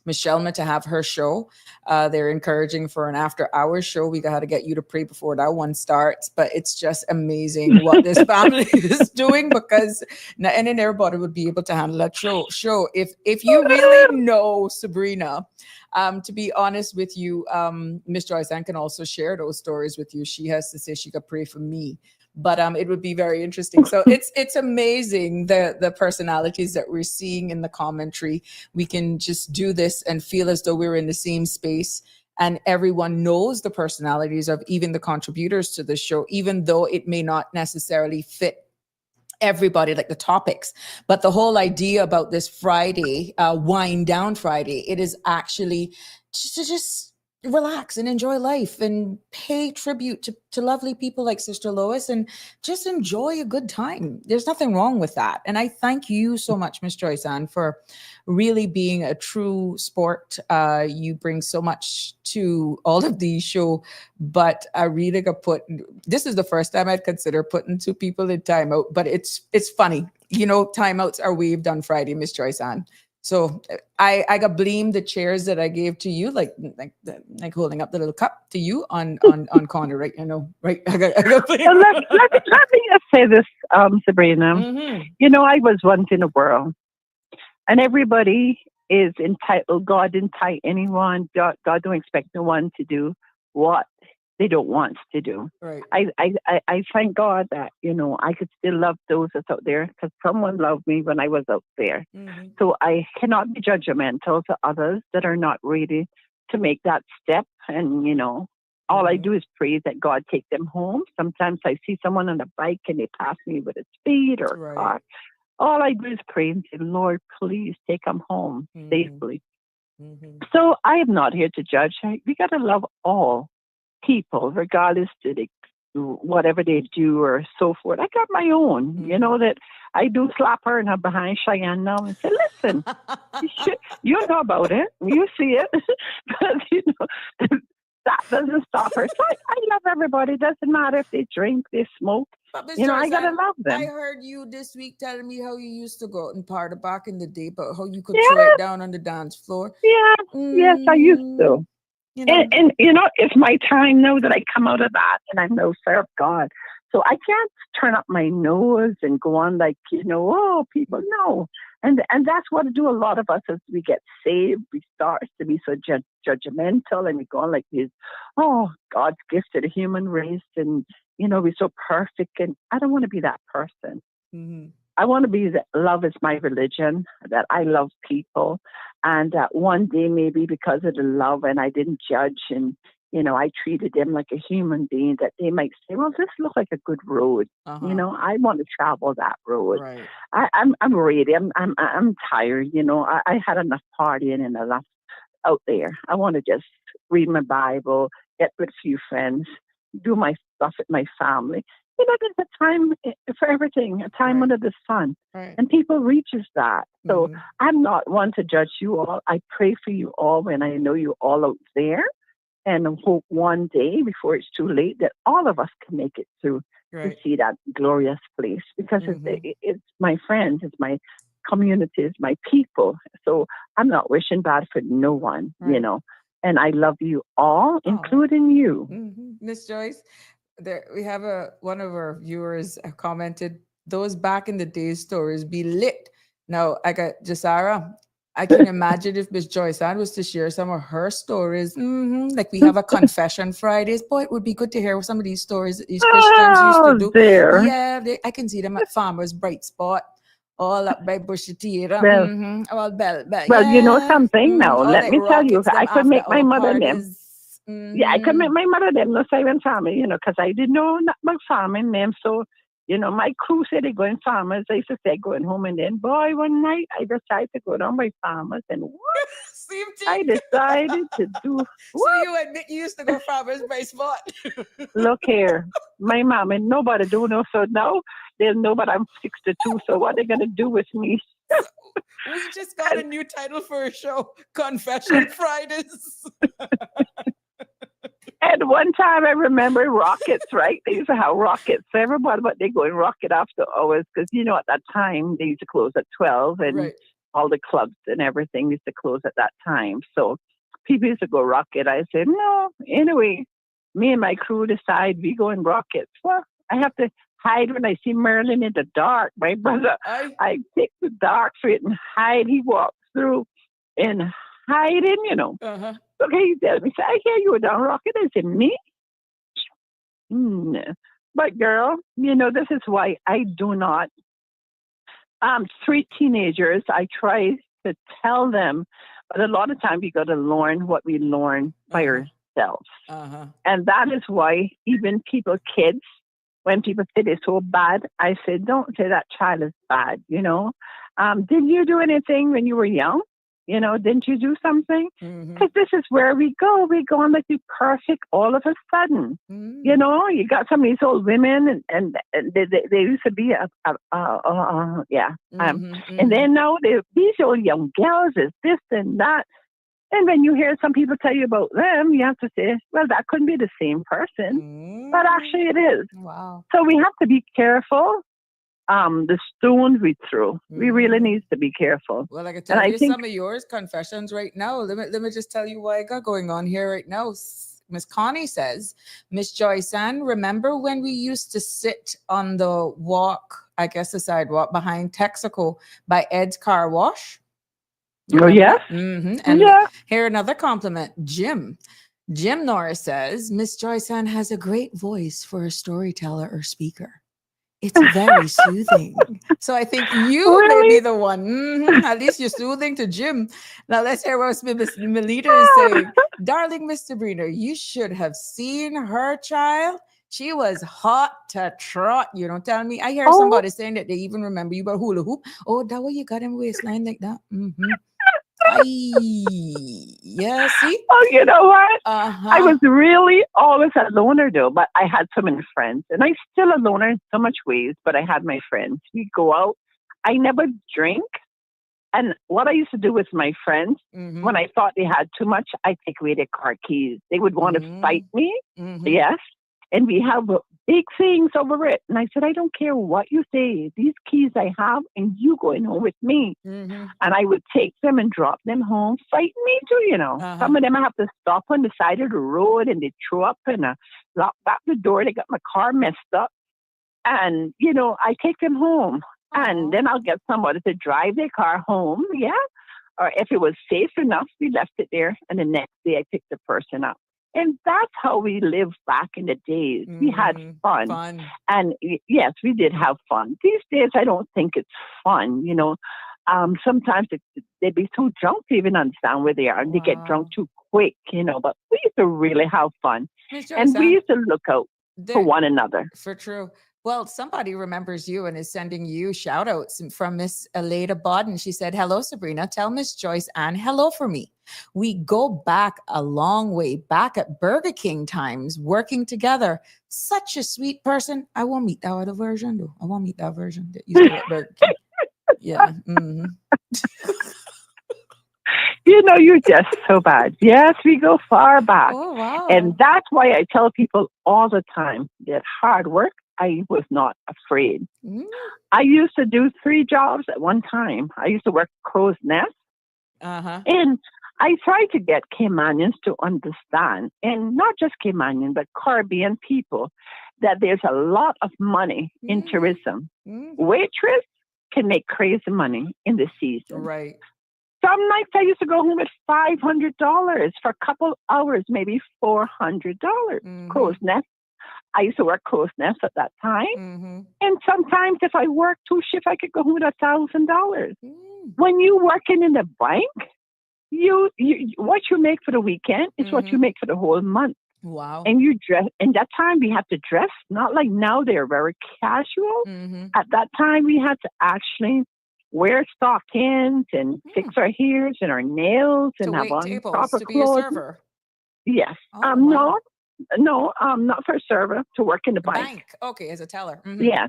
Shelma to have her show. They're encouraging for an after-hours show. We got to get you to pray before that one starts. But it's just amazing what this family is doing, because not everybody would be able to handle that show. If you really know Sabrina, to be honest with you, Miss Joyce Ann can also share those stories with you. She has to say she could pray for me. But it would be very interesting. So it's amazing the personalities that we're seeing in the commentary. We can just do this and feel as though we're in the same space, and everyone knows the personalities of even the contributors to the show, even though it may not necessarily fit everybody, like the topics. But the whole idea about this Friday, wind down Friday, it is actually just relax and enjoy life and pay tribute to lovely people like Sister Lois and just enjoy a good time. There's nothing wrong with that. And I thank you so much, Miss Joyce Ann, for really being a true sport. You bring so much to all of these shows, but I really got this is the first time I'd consider putting two people in timeout, but it's funny. Timeouts are waived on Friday, Miss Joyce Ann. So I got blamed the chairs that I gave to you, like holding up the little cup to you on corner, right? Right? I got blamed. Let me just say this, Sabrina. Mm-hmm. I was once in a world, and everybody is entitled. God didn't tie anyone. God don't expect no one to do what they don't want to do. Right. I thank God that, I could still love those that's out there, because someone loved me when I was out there. Mm-hmm. So I cannot be judgmental to others that are not ready to make that step. And, all I do is pray that God take them home. Sometimes I see someone on a bike and they pass me with a speed or a car. All I do is pray and say, Lord, please take them home safely. Mm-hmm. So I am not here to judge. We got to love all people, regardless to whatever they do or so forth. I got my own, that I do slap her in her behind Cheyenne now and say, listen, you know about it. You see it. But, that doesn't stop her. So I love everybody. It doesn't matter if they drink, they smoke. But I got to love them. I heard you this week telling me how you used to go out and party back in the day, but how you could throw it down on the dance floor. Yeah. Yes, I used to. And it's my time now that I come out of that, and I know serve God. So I can't turn up my nose and go on like, oh, people know. And that's what do a lot of us as we get saved. We start to be so judgmental, and we go on like this, oh, God's gift to the human race, and, we're so perfect. And I don't want to be that person. Mm-hmm. I want to be that love is my religion, that I love people. And that one day, maybe because of the love and I didn't judge and, I treated them like a human being, that they might say, well, this looks like a good road. Uh-huh. I want to travel that road. Right. I'm ready. I'm tired. I had enough partying and enough out there. I want to just read my Bible, get with a few friends, do my stuff with my family. there's a time for everything, a time under the sun. Right. And people reaches that. So I'm not one to judge you all. I pray for you all when I know you all out there. And I hope one day, before it's too late, that all of us can make it through to see that glorious place. Because it's my friends, it's my community, it's my people. So I'm not wishing bad for no one, And I love you all, including you. Miss Joyce, there we have one of our viewers commented, those back in the day stories be lit. Now I got Jasara. I can imagine if Miss Joyce Ann was to share some of her stories, like we have a confession Fridays. Boy, it would be good to hear some of these stories that these Christians used to do. Dear. Yeah, I can see them at Farmers Bright Spot, all up by Bushy Theater. All bell. Well, you know something now. Let me tell you, I could make my mother them. Yeah, I could make my mother them no say when farming, because I didn't know not about farming them. So, my crew said they going farmers. I used to say going home, and then, boy, one night I decided to go down by farmers, and what? I decided to do. What? So you admit you used to go farmers by spot? Look here, my mom and nobody do know. So now they'll know, but I'm 62. So what are they gonna do with me? We just got a new title for a show, Confession Fridays. And one time I remember rockets, right? They used to have rockets. So everybody, but they go and rocket after hours because, at that time they used to close at 12 and all the clubs and everything used to close at that time. So people used to go rocket. I said, no. Anyway, me and my crew decide we go in rockets. Well, I have to hide when I see Merlin in the dark. My brother, I take the dark for it and hide. He walks through and hiding, Okay, he tells me, I hear you were down rocket. I said, me? But girl, this is why I do not. 3 teenagers, I try to tell them, but a lot of times we got to learn what we learn by ourselves. And that is why even kids, when people say they're so bad, I say, don't say that child is bad, Did you do anything when you were young? Didn't you do something? Because this is where we go. We go on like be perfect all of a sudden. You got some of these old women and they used to be and then now these old young girls is this and that. And when you hear some people tell you about them, you have to say, well, that couldn't be the same person. But actually it is. Wow. So we have to be careful. The stones we throw. We really need to be careful. Well, I can tell you some of yours confessions right now. Let me just tell you what I got going on here right now. Miss Connie says, Miss Joyce Ann, remember when we used to sit on the walk, I guess the sidewalk behind Texaco by Ed's car wash? Oh, yes. And here another compliment, Jim. Jim Norris says, Miss Joyce Ann has a great voice for a storyteller or speaker. It's very soothing. So I think you may be the one. At least you're soothing to Jim. Now let's hear what Miss Melita is saying. Darling Miss Sabrina, you should have seen her child. She was hot to trot. You don't tell me. I hear somebody saying that they even remember you about hula hoop. Oh, that way you got him waistline like that. Yeah, see? Oh, you know what? I was really always a loner, though, but I had so many friends. And I'm still a loner in so much ways, but I had my friends. We go out. I never drink. And what I used to do with my friends, when I thought they had too much, I take away their car keys. They would want to fight me. Yes. And we have big things over it. And I said, I don't care what you say. These keys I have, and you going home with me. And I would take them and drop them home, fight me too, Some of them I have to stop on the side of the road, and they throw up and lock back the door. They got my car messed up. And, I take them home. And then I'll get somebody to drive their car home, Or if it was safe enough, we left it there. And the next day I picked the person up. And that's how we lived back in the days. We had fun. And yes, we did have fun. These days, I don't think it's fun. Sometimes they'd be too drunk to even understand where they are. And they get drunk too quick, But we used to really have fun. And we used to look out for one another. For true. Well, somebody remembers you and is sending you shout outs from Miss Aleda Bodden. She said, hello, Sabrina. Tell Miss Joyce and hello for me. We go back a long way, back at Burger King times, working together. Such a sweet person. I won't meet that other version, though. I won't meet that version that used to work at Burger King. Yeah. Mm-hmm. You know, you're just so bad. Yes, we go far back. Oh, wow. And that's why I tell people all the time that hard work, I was not afraid. Mm. I used to do 3 jobs at one time. I used to work Crow's Nest. Uh-huh. And I tried to get Caymanians to understand, and not just Cayman, but Caribbean people, that there's a lot of money in tourism. Waitress can make crazy money in the season. Right. Some nights I used to go home with $500 for a couple hours, maybe $400. Crow's Nest. I used to work Crow's Nest at that time. And sometimes if I worked 2 shifts, I could go home with $1,000. When you working in the bank, you what you make for the weekend is what you make for the whole month. Wow. And you dress, and that time we had to dress, not like now they're very casual. At that time we had to actually wear stockings and fix our hairs and our nails and to have wait on tables proper to be clothes. a server. Yes. Oh, No, not for a server, to work in the bank. Okay, as a teller. Yeah.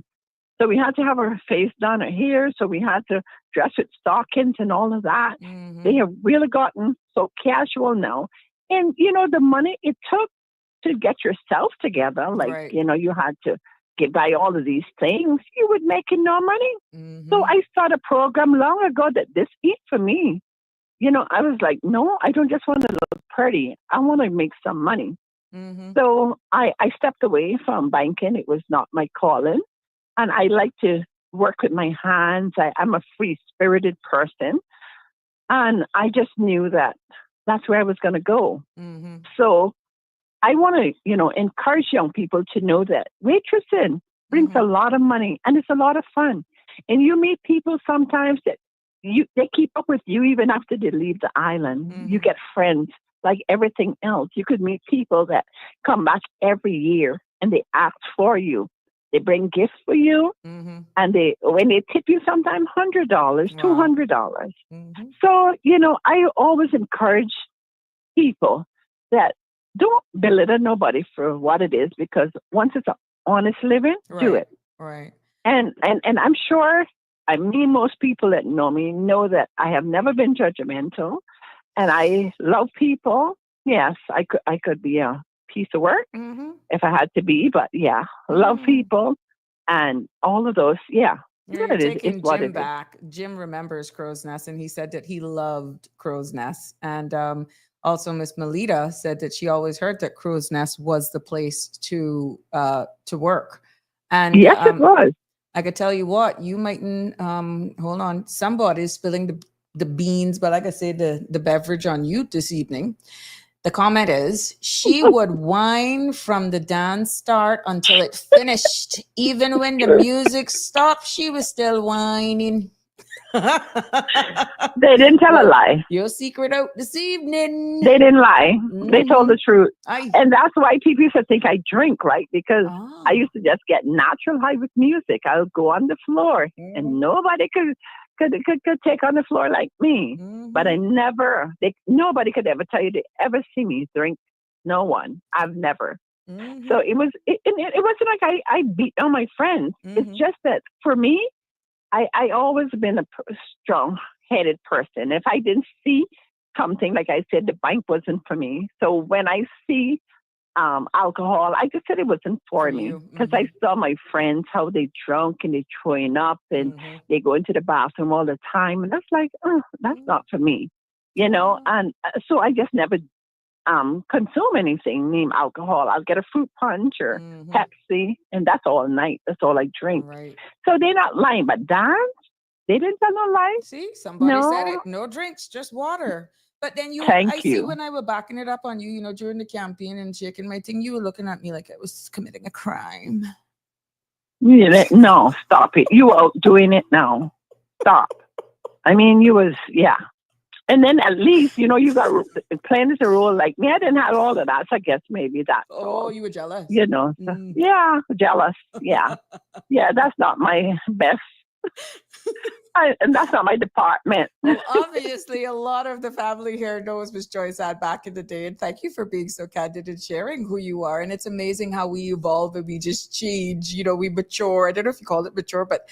So we had to have our face done, our hair. So we had to dress with stockings and all of that. They have really gotten so casual now. And, you know, the money it took to get yourself together, like, you know, you had to buy all of these things, you would make no money. So I started a program long ago that this eat for me. You know, I was like, no, I don't just want to look pretty. I want to make some money. So I stepped away from banking. It was not my calling. And I like to work with my hands. I'm a free-spirited person. And I just knew that that's where I was going to go. So I want to, you know, encourage young people to know that waitressing brings a lot of money and it's a lot of fun. And you meet people sometimes that they keep up with you even after they leave the island. You get friends like everything else. You could meet people that come back every year and they ask for you. They bring gifts for you, and when they tip you, sometimes $100, $200. So, you know, I always encourage people that don't belittle nobody for what it is, because once it's an honest living, do it. Right. And I'm sure, I mean, most people that know me know that I have never been judgmental, and I love people. Yes, I could be a piece of work if I had to be, but yeah, love people and all of those. Yeah. You're taking Jim back. Jim remembers Crow's Nest, and he said that he loved Crow's Nest. And also Miss Melita said that she always heard that Crow's Nest was the place to work. And yes, it was. I could tell you what, you mightn't hold on. Somebody's spilling the beans, but like I say, the beverage on you this evening. The comment is, she would whine from the dance start until it finished. Even when the music stopped, she was still whining. They didn't tell a lie. Your secret out this evening. They didn't lie. They told the truth. And that's why people used to think I drink, right? Because I used to just get natural high with music. I would go on the floor and nobody could take on the floor like me. But I never, nobody could ever tell you they ever see me drink. No one. I've never. So it wasn't like I beat on my friends. It's just that for me, I always been a strong-headed person. If I didn't see something, like I said, the bank wasn't for me. So when I see alcohol, I just said it wasn't for me, because I saw my friends, how they drunk and they throwing up and they go into the bathroom all the time. And that's like, that's not for me, you know? And so I just never consume anything named alcohol. I'll get a fruit punch or Pepsi, and that's all night. That's all I drink. Right. So they're not lying, but dance, they didn't tell no lie. See, somebody said it. No drinks, just water. But then I see when I were backing it up on you, you know, during the campaign and shaking my thing, you were looking at me like I was committing a crime. No, stop it. You out doing it now. Stop. I mean, you was, yeah. And then at least, you know, you got playing as a role like me. I didn't have all of that. So I guess maybe that's all. You were jealous. You know, so, yeah, jealous. Yeah. Yeah, that's not my best. And that's not my department. Well, obviously, a lot of the family here knows Miss Joyce had back in the day. And thank you for being so candid and sharing who you are. And it's amazing how we evolve and we just change. You know, we mature. I don't know if you call it mature, but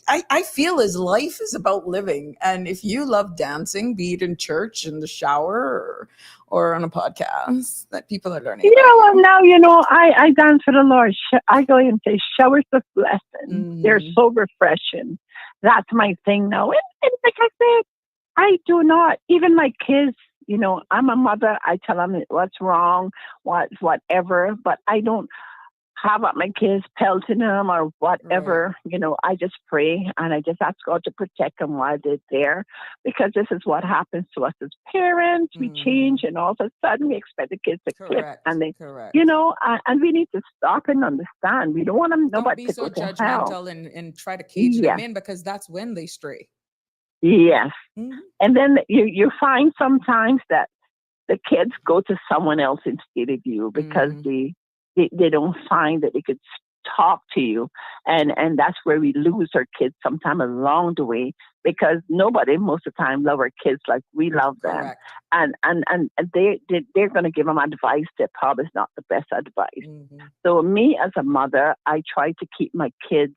I feel as life is about living. And if you love dancing, be it in church, in the shower, or on a podcast that people are learning. Yeah, well, now, you know, I dance for the Lord. I go and say showers of blessing. They're so refreshing. That's my thing now. And like I said, I do not, even my kids, you know, I'm a mother. I tell them what's wrong, whatever, but I don't have my kids pelting them or whatever. Right. You know, I just pray and I just ask God to protect them while they're there, because this is what happens to us as parents. We change, and all of a sudden we expect the kids to click, and they, you know, and we need to stop and understand. We don't want them. Nobody be so judgmental and try to cage them in, because that's when they stray. Yes, and then you find sometimes that the kids go to someone else instead of you because they don't find that they could talk to you. And that's where we lose our kids sometime along the way, because nobody most of the time love our kids like we love them. Correct. And they're going to give them advice that probably is not the best advice. So me as a mother, I try to keep my kids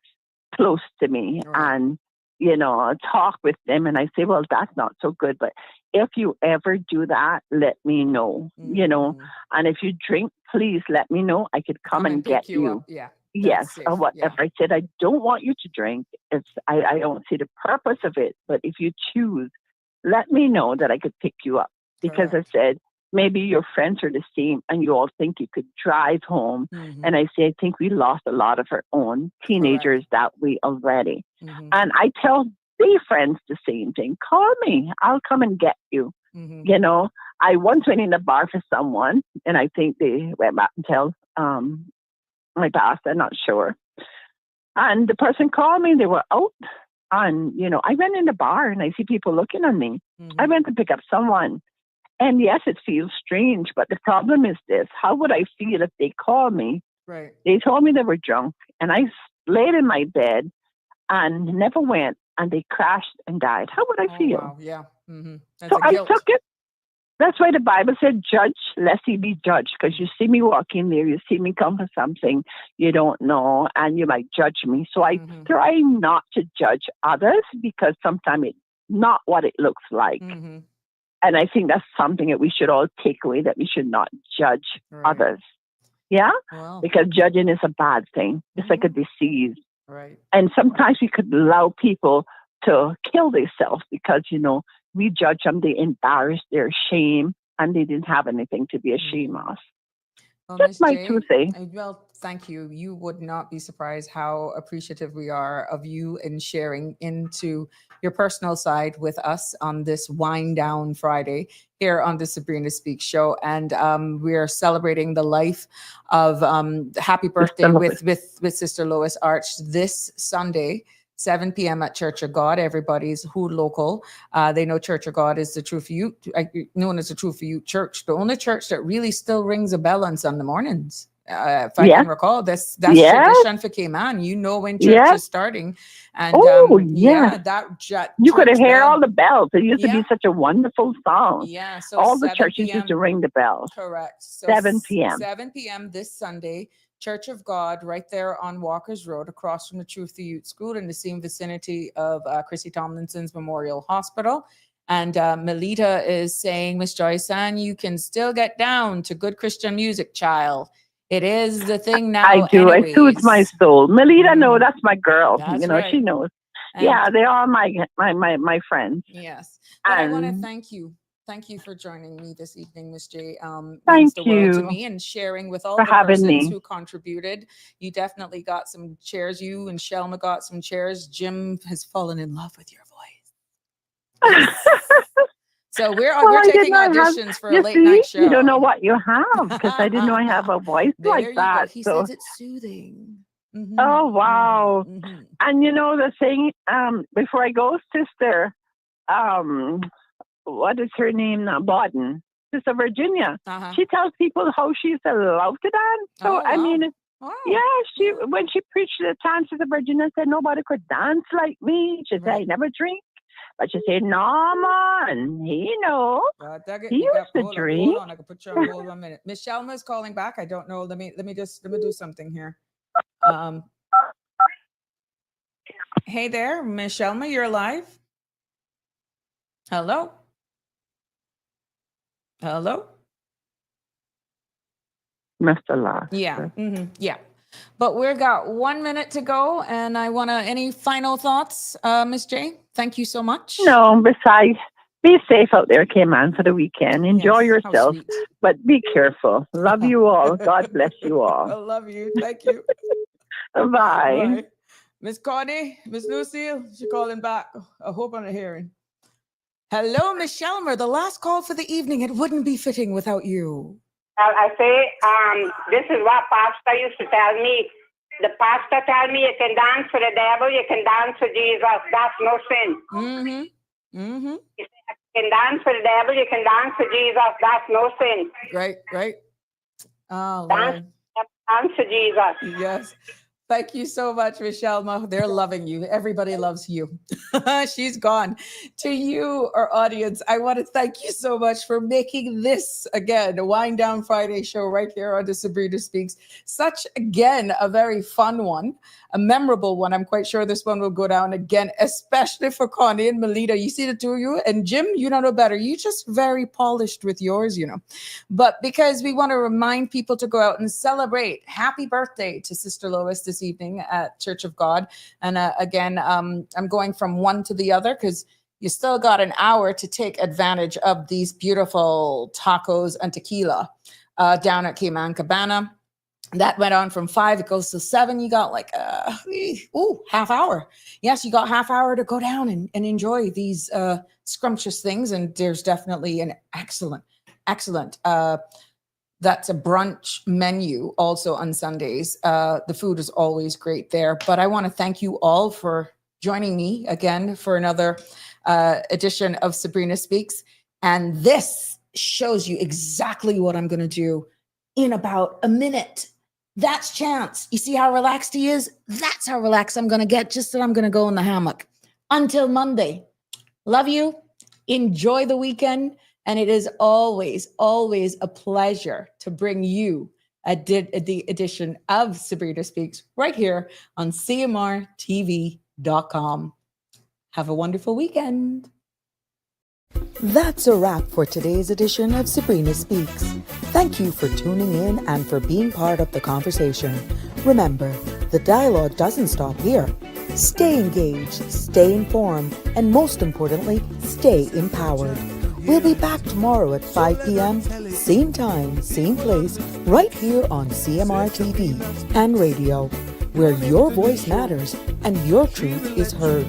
close to me and, you know, talk with them. And I say, well, that's not so good, but if you ever do that, let me know, you know, and if you drink, please let me know. I could come and get you. Yeah. Yes, or whatever. I said, I don't want you to drink. I don't see the purpose of it. But if you choose, let me know that I could pick you up. Because I said, maybe your friends are the same and you all think you could drive home. And I say, I think we lost a lot of our own teenagers that way already. And I tell their friends the same thing. Call me. I'll come and get you. You know, I once went in the bar for someone, and I think they went back and tell my pastor, I'm not sure. And the person called me. They were out. And, you know, I went in the bar and I see people looking at me. I went to pick up someone. And yes, it feels strange, but the problem is this. How would I feel if they called me? Right. They told me they were drunk, and I laid in my bed and never went, and they crashed and died. How would I feel? Wow. Yeah. So I took it. That's why the Bible said, judge lest he be judged. Because you see me walking there, you see me come for something you don't know, and you might judge me. So I try not to judge others, because sometimes it's not what it looks like. And I think that's something that we should all take away, that we should not judge others. Yeah? Wow. Because judging is a bad thing. It's like a disease. Right. And sometimes we could allow people to kill themselves because, you know, we judge them, they embarrassed, they're ashamed, and they didn't have anything to be ashamed of. Well, That's my two things. Well, thank you. You would not be surprised how appreciative we are of you and sharing into your personal side with us on this Wind Down Friday here on the Sabrina Speaks show. And we're celebrating the life of happy birthday with Sister Lois Arch this Sunday, 7 p.m. at Church of God. Everybody's who local. They know Church of God is the True for You, known as the True for You Church, the only church that really still rings a bell on Sunday mornings. If I can recall, that's tradition for Cayman. You know when church is starting. And you could hear all the bells. It used to be such a wonderful song. Yeah. So all the churches used to ring the bells. Correct. So 7 p.m. 7 p.m. this Sunday. Church of God, right there on Walker's Road, across from the Truth for Youth School, in the same vicinity of Chrissy Tomlinson's Memorial Hospital. And Melita is saying, Miss Joyce, and you can still get down to good Christian music, child. It is the thing now. I do. Anyways. It soothes my soul. Melita, no, that's my girl. That's you know, right. She knows. And yeah, they are my friends. Yes. But I want to thank you. Thank you for joining me this evening, Ms. J. Thank the you world to me, and sharing with all the persons who contributed. You definitely got some chairs. You and Shelma got some chairs. Jim has fallen in love with your voice. So we're taking auditions for a late night show. You don't know what you have, because I didn't know I have a voice like that. He says it's soothing. Oh, wow. And you know the thing, before I go, sister, what is her name now? Bawden, Sister Virginia. She tells people how she used to love to dance. So, I mean, when she preached the time, Sister Virginia said, nobody could dance like me. She said, I never drink. But she said, no, man, he know. He used to drink. Hold on, I can put you on hold 1 minute. Miss Shelma is calling back. I don't know. Let me do something here. Hey there, Miss Shelma, you're live. Hello. Mr. Law. Yeah. Yeah. But we've got 1 minute to go, and I want to. Any final thoughts, Miss J? Thank you so much. No, besides, be safe out there, Cayman, for the weekend. Enjoy yourself, but be careful. Love you all. God bless you all. I love you. Thank you. Bye. Miss Connie, Miss Lucille, she's calling back. I hope I'm hearing. Hello, Miss Shelmer. The last call for the evening. It wouldn't be fitting without you. I say, this is what Pastor used to tell me. The pastor tell me you can dance for the devil, you can dance for Jesus. That's no sin. You can dance for the devil, you can dance for Jesus. That's no sin. Right. Oh, dance for Jesus. Yes. Thank you so much, Michelle. They're loving you. Everybody loves you. She's gone. To you, our audience, I want to thank you so much for making this, again, a Wind Down Friday show right here on the Sabrina Speaks. Such, again, a very fun one, a memorable one. I'm quite sure this one will go down again, especially for Connie and Melita. You see the two of you? And Jim, you don't know better. You just very polished with yours, you know. But because we want to remind people to go out and celebrate. Happy birthday to Sister Lois this evening at Church of God. And again, I'm going from one to the other because you still got an hour to take advantage of these beautiful tacos and tequila down at Cayman Cabana. That went on from 5, it goes to 7. You got like half hour. Yes, you got half hour to go down and enjoy these scrumptious things. And there's definitely an excellent that's a brunch menu also on Sundays. The food is always great there. But I want to thank you all for joining me again for another edition of Sabrina Speaks. And this shows you exactly what I'm going to do in about a minute. That's Chance. You see how relaxed he is? That's how relaxed I'm going to get, just that I'm going to go in the hammock. Until Monday. Love you. Enjoy the weekend. And it is always, always a pleasure to bring you the edition of Sabrina Speaks right here on CMRTV.com. Have a wonderful weekend. That's a wrap for today's edition of Sabrina Speaks. Thank you for tuning in and for being part of the conversation. Remember, the dialogue doesn't stop here. Stay engaged, stay informed, and most importantly, stay empowered. We'll be back tomorrow at 5 p.m., same time, same place, right here on CMR TV and radio, where your voice matters and your truth is heard.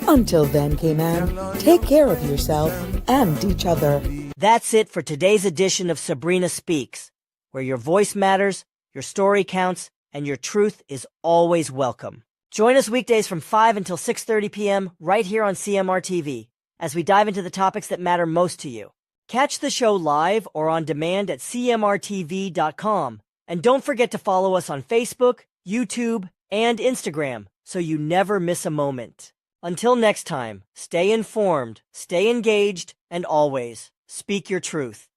Until then, Cayman, take care of yourself and each other. That's it for today's edition of Sabrina Speaks, where your voice matters, your story counts, and your truth is always welcome. Join us weekdays from 5 until 6:30 p.m. right here on CMR TV as we dive into the topics that matter most to you. Catch the show live or on demand at cmrtv.com. And don't forget to follow us on Facebook, YouTube, and Instagram so you never miss a moment. Until next time, stay informed, stay engaged, and always speak your truth.